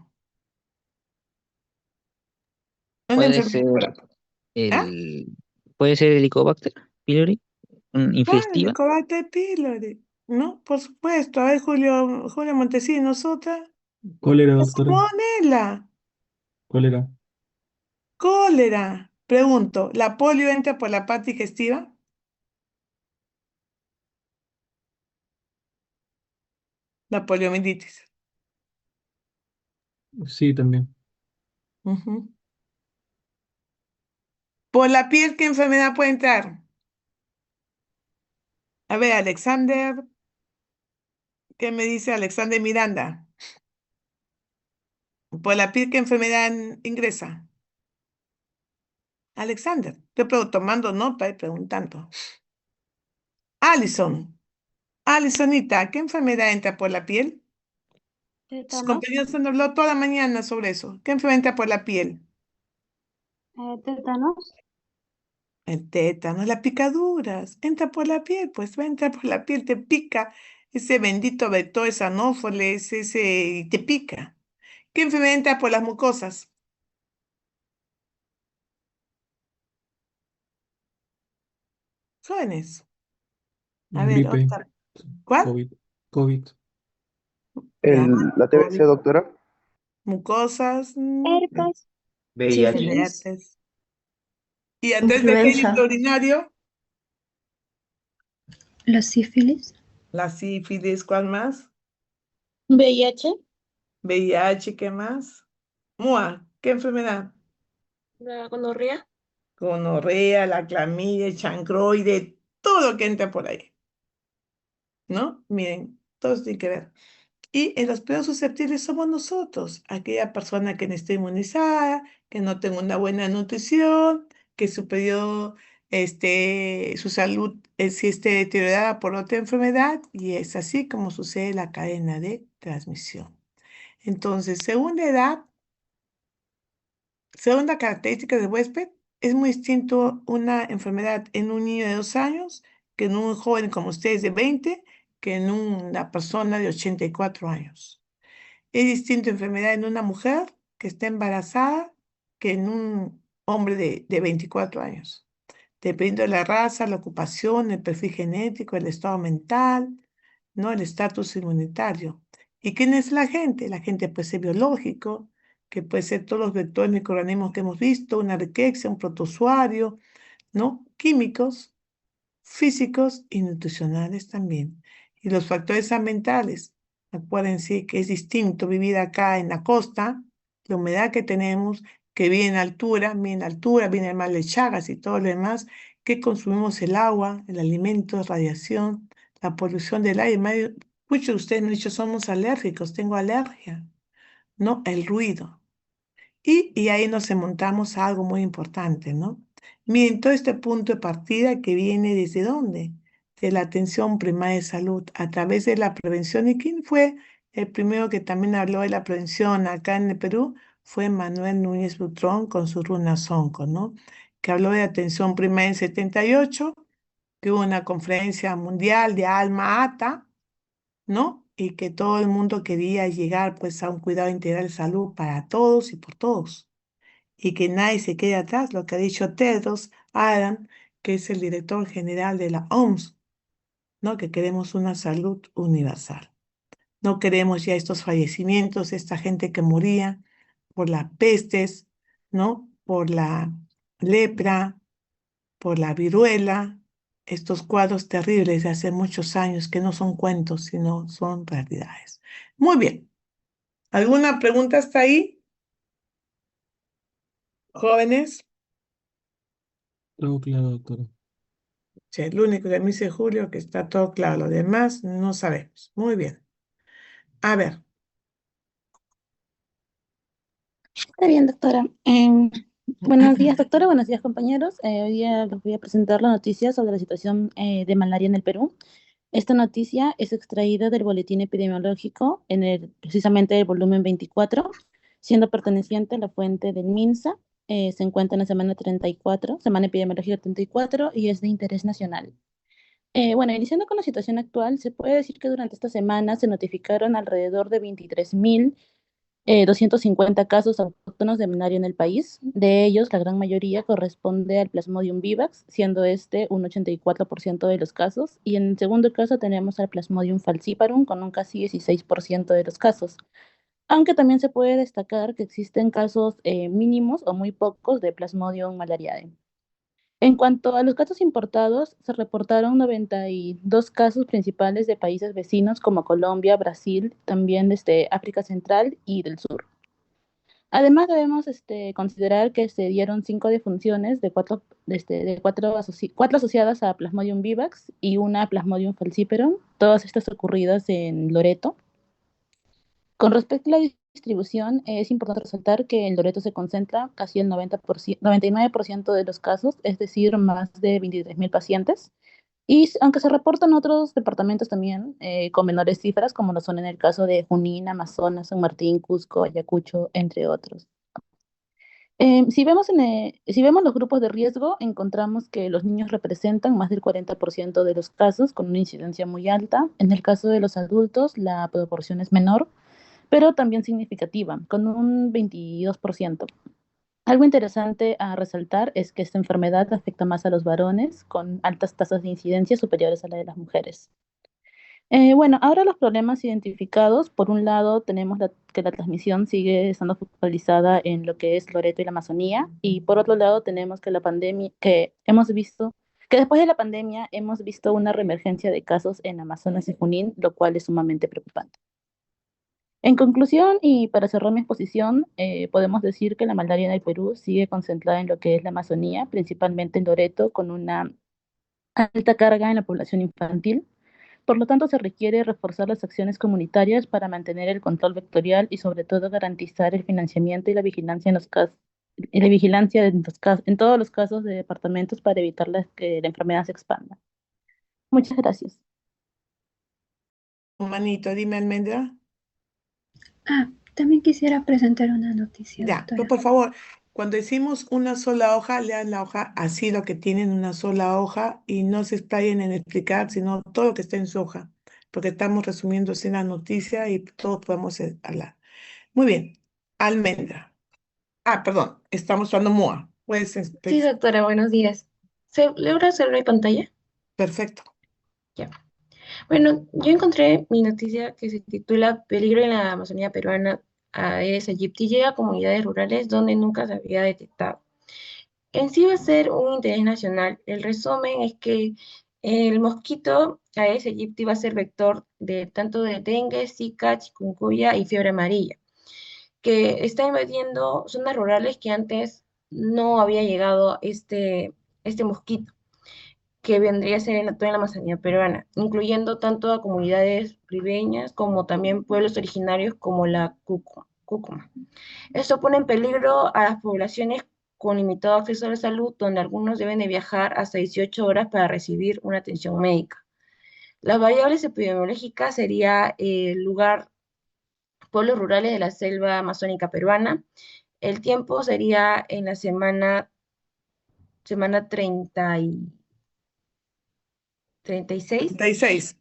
una Puede enfermedad ser por la... ¿Ah? el, puede ser el Helicobacter pylori, ¿Cuál? infestiva. Helicobacter pylori. ¿No? Por supuesto. A ver, Julio Montesinos, otra. Cólera, doctora. Salmonela, Cólera. cólera. Pregunto, ¿la polio entra por la parte digestiva? La poliomielitis. Sí, también. Ujú. ¿Por la piel qué enfermedad puede entrar? A ver, Alexander, ¿qué me dice Alexander Miranda? ¿Por la piel qué enfermedad ingresa? Alexander, estoy tomando nota y preguntando. Alison, Alisonita, ¿qué enfermedad entra por la piel? Sus Tétanos, compañeros han hablado toda la mañana sobre eso. ¿Qué enfermedad entra por la piel? tétanos, El tétano, las picaduras. Entra por la piel, pues va a entrar por la piel, te pica. Ese bendito vector, esa anófeles, ese, y te pica. ¿Qué enfermedad entra por las mucosas? Jóvenes. A ver, Gripe. otra. ¿Cuál? COVID. COVID. Ya, La TBC, COVID, doctora. mucosas, herpes, VIH. sífilis, herpes. Y antes de Influenza. génito urinario, la sífilis, la sífilis, ¿cuál más? VIH, VIH, ¿qué más? MUA, ¿qué enfermedad? la gonorrea, Gonorrea, la clamidia, el chancroide, todo lo que entra por ahí. ¿no? Miren, todos tienen que ver. Y en los peores susceptibles somos nosotros, aquella persona que no está inmunizada, que no tenga una buena nutrición, que su periodo, su salud sí esté deteriorada por otra enfermedad, y es así como sucede la cadena de transmisión. Entonces, segunda característica del huésped, es muy distinto una enfermedad en un niño de 2 años que en un joven como ustedes de 20, que en una persona de 84 años. Es distinto enfermedad en una mujer que está embarazada que en un hombre de 24 años. Dependiendo de la raza, la ocupación, el perfil genético, el estado mental, ¿no? El estatus inmunitario. ¿Y quién es la gente? La gente puede ser biológico, que puede ser todos los vectores microorganismos que hemos visto, una riqueza, un protozoario, ¿no? Químicos, físicos y nutricionales también. Y los factores ambientales, acuérdense que es distinto vivir acá en la costa, la humedad que tenemos, que viene en altura, viene más de Chagas y todo lo demás, que consumimos el agua, el alimento, radiación, la polución del aire. Muchos de ustedes me han dicho, somos alérgicos, tengo alergia, ¿no? El ruido. Y ahí nos montamos a algo muy importante, ¿no? Miren, todo este punto de partida que viene desde dónde? De la atención primaria de salud, a través de la prevención. ¿Y quién fue el primero que también habló de la prevención acá en el Perú? Fue Manuel Núñez Butrón con su Runa Sonco, ¿no? Que habló de atención primaria en 78, que hubo una conferencia mundial de Alma Ata, ¿no? Y que todo el mundo quería llegar pues a un cuidado integral de salud para todos y por todos y que nadie se quede atrás, lo que ha dicho Tedros Adhanom, que es el director general de la OMS, ¿no? Que queremos una salud universal. No queremos ya estos fallecimientos, esta gente que moría por las pestes, ¿no? Por la lepra, por la viruela, estos cuadros terribles de hace muchos años que no son cuentos, sino son realidades. Muy bien. ¿Alguna pregunta hasta ahí, jóvenes? Todo claro, doctora. Sí, el único que me dice Julio que está todo claro, lo demás no sabemos. Muy bien. A ver, Está bien, doctora. Buenos días, doctora. Buenos días, compañeros. Hoy día les voy a presentar la noticia sobre la situación de malaria en el Perú. Esta noticia es extraída del boletín epidemiológico precisamente el volumen 24, siendo perteneciente a la fuente del MINSA. Se encuentra en la semana 34, semana epidemiológica 34, y es de interés nacional. Bueno, iniciando con la situación actual, se puede decir que durante esta semana se notificaron alrededor de 23.000 250 casos autóctonos de malaria en el país. De ellos, la gran mayoría corresponde al Plasmodium vivax, siendo este un 84% de los casos. Y en el segundo caso tenemos al Plasmodium falciparum con un casi 16% de los casos. Aunque también se puede destacar que existen casos mínimos o muy pocos de Plasmodium malariae. En cuanto a los casos importados, se reportaron 92 casos principales de países vecinos como Colombia, Brasil, también desde África Central y del Sur. Además, debemos considerar que se dieron 5 defunciones de cuatro asociadas a Plasmodium vivax y una a Plasmodium falciparum, todas estas ocurridas en Loreto. Con respecto a la distribución, es importante resaltar que en Loreto se concentra casi el 99% de los casos, es decir, más de 23.000 pacientes. Y aunque se reportan otros departamentos también con menores cifras, como lo son en el caso de Junín, Amazonas, San Martín, Cusco, Ayacucho, entre otros. Si vemos los grupos de riesgo, encontramos que los niños representan más del 40% de los casos, con una incidencia muy alta. En el caso de los adultos, la proporción es menor, pero también significativa, con un 22%. Algo interesante a resaltar es que esta enfermedad afecta más a los varones, con altas tasas de incidencia superiores a la de las mujeres. Bueno, ahora los problemas identificados, por un lado tenemos que la transmisión sigue estando focalizada en lo que es Loreto y la Amazonía, y por otro lado tenemos que la pandemia, que después de la pandemia hemos visto una reemergencia de casos en Amazonas y Junín, lo cual es sumamente preocupante. En conclusión, y para cerrar mi exposición, podemos decir que la malaria en el Perú sigue concentrada en lo que es la Amazonía, principalmente en Loreto, con una alta carga en la población infantil. Por lo tanto, se requiere reforzar las acciones comunitarias para mantener el control vectorial y sobre todo garantizar el financiamiento y la vigilancia en todos los casos de departamentos para evitar que la enfermedad se expanda. Muchas gracias. Un manito, dime, Almendra. También quisiera presentar una noticia, Ya, pero doctora. por favor, cuando decimos una sola hoja, lean la hoja así lo que tienen una sola hoja y no se explayen en explicar, sino todo lo que está en su hoja, porque estamos resumiendo así la noticia y todos podemos hablar. Muy bien, Almendra. Perdón, estamos hablando MOA. Pues, Sí, doctora, buenos días. ¿Se logra hacerlo en pantalla? perfecto. Ya. Bueno, yo encontré mi noticia que se titula Peligro en la Amazonía peruana. Aedes aegypti llega a comunidades rurales donde nunca se había detectado. En sí va a ser un interés nacional. El resumen es que el mosquito Aedes aegypti va a ser vector de tanto de dengue, zika, chikungunya y fiebre amarilla, que está invadiendo zonas rurales que antes no había llegado este mosquito, que vendría a ser en toda la Amazonía peruana, incluyendo tanto a comunidades ribeñas como también pueblos originarios como la Cúcuma. Esto pone en peligro a las poblaciones con limitado acceso a la salud, donde algunos deben de viajar hasta 18 horas para recibir una atención médica. Las variables epidemiológicas sería el lugar, pueblos rurales de la selva amazónica peruana. El tiempo sería en la semana 36. 36.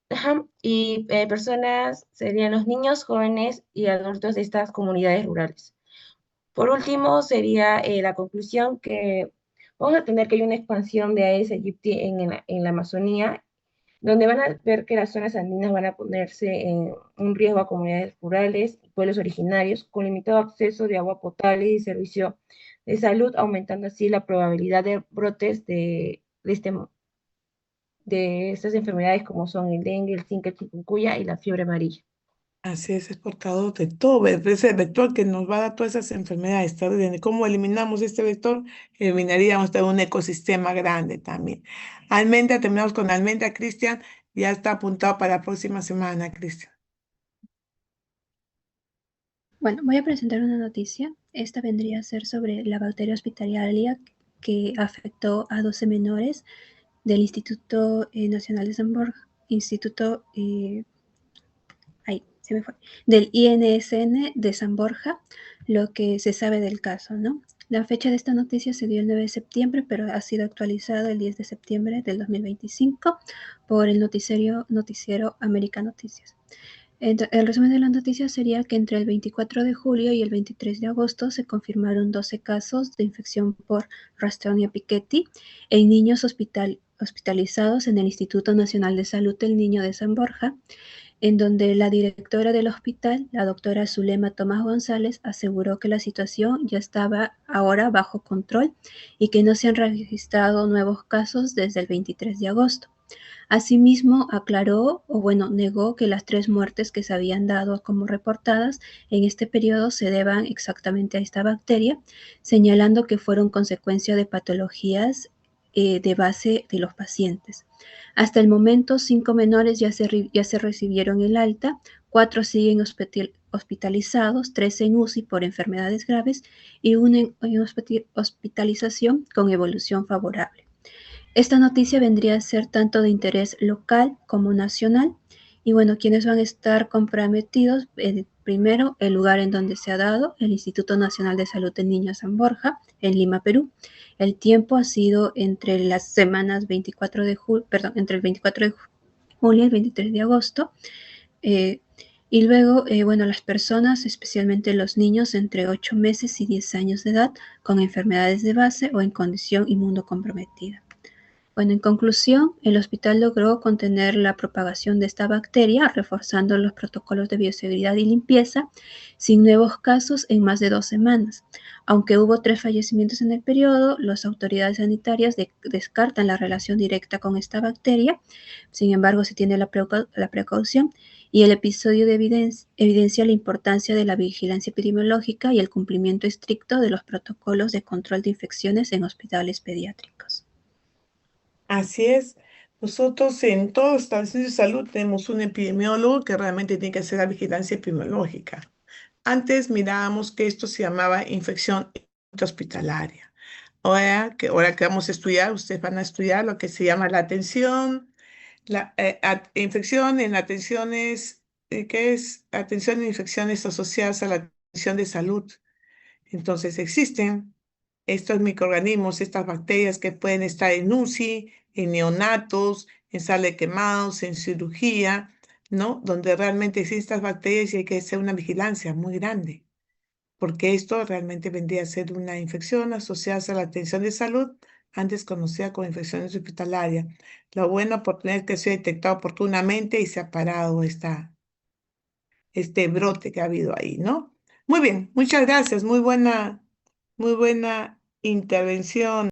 Ajá, y personas serían los niños, jóvenes y adultos de estas comunidades rurales. Por último, sería la conclusión que vamos a tener que hay una expansión de Aedes aegypti en la Amazonía, donde van a ver que las zonas andinas van a ponerse en un riesgo a comunidades rurales y pueblos originarios con limitado acceso de agua potable y servicio de salud, aumentando así la probabilidad de brotes de estas enfermedades como son el dengue, el zika, el chikungunya y la fiebre amarilla. Así es portador de todo, es el vector que nos va a dar todas esas enfermedades. ¿Cómo eliminamos este vector? Eliminaríamos todo un ecosistema grande también. Almendra, terminamos con almendra, Cristian. Ya está apuntado para la próxima semana, Cristian. Bueno, voy a presentar una noticia. Esta vendría a ser sobre la bacteria hospitalaria que afectó a 12 menores del Instituto Nacional de San Borja, del INSN de San Borja, lo que se sabe del caso, ¿no? La fecha de esta noticia se dio el 9 de septiembre, pero ha sido actualizada el 10 de septiembre del 2025 por el noticiero América Noticias. El resumen de la noticia sería que entre el 24 de julio y el 23 de agosto se confirmaron 12 casos de infección por Rastreonia piquetti en niños hospitalizados en el Instituto Nacional de Salud del Niño de San Borja, en donde la directora del hospital, la doctora Zulema Tomás González, aseguró que la situación ya estaba ahora bajo control y que no se han registrado nuevos casos desde el 23 de agosto. Asimismo, negó que las 3 muertes que se habían dado como reportadas en este periodo se deban exactamente a esta bacteria, señalando que fueron consecuencia de patologías de base de los pacientes. Hasta el momento, 5 menores ya se recibieron el alta, 4 siguen hospitalizados, 3 en UCI por enfermedades graves y 1 en hospitalización con evolución favorable. Esta noticia vendría a ser tanto de interés local como nacional. Y bueno, ¿quiénes van a estar comprometidos? Primero, el lugar en donde se ha dado, el Instituto Nacional de Salud del Niño San Borja, en Lima, Perú. El tiempo ha sido entre las semanas entre el 24 de julio y el 23 de agosto. Y luego, las personas, especialmente los niños entre 8 meses y 10 años de edad, con enfermedades de base o en condición inmunocomprometida. Bueno, en conclusión, el hospital logró contener la propagación de esta bacteria, reforzando los protocolos de bioseguridad y limpieza, sin nuevos casos en más de 2 semanas. Aunque hubo 3 fallecimientos en el periodo, las autoridades sanitarias descartan la relación directa con esta bacteria. Sin embargo, se tiene la precaución y el episodio evidencia la importancia de la vigilancia epidemiológica y el cumplimiento estricto de los protocolos de control de infecciones en hospitales pediátricos. Así es. Nosotros en todas las estaciones de salud tenemos un epidemiólogo que realmente tiene que hacer la vigilancia epidemiológica. Antes mirábamos que esto se llamaba infección hospitalaria. Ahora que vamos a estudiar, ustedes van a estudiar lo que se llama la atención, infección en atenciones, ¿qué es? Atención en infecciones asociadas a la atención de salud. Entonces existen estos microorganismos, estas bacterias que pueden estar en UCI, en neonatos, en sala de quemados, en cirugía, ¿no? Donde realmente existen estas bacterias y hay que hacer una vigilancia muy grande, porque esto realmente vendría a ser una infección asociada a la atención de salud, antes conocida como infección hospitalaria. Lo bueno por tener que ser detectado oportunamente y se ha parado este brote que ha habido ahí, ¿no? Muy bien, muchas gracias, muy buena intervención.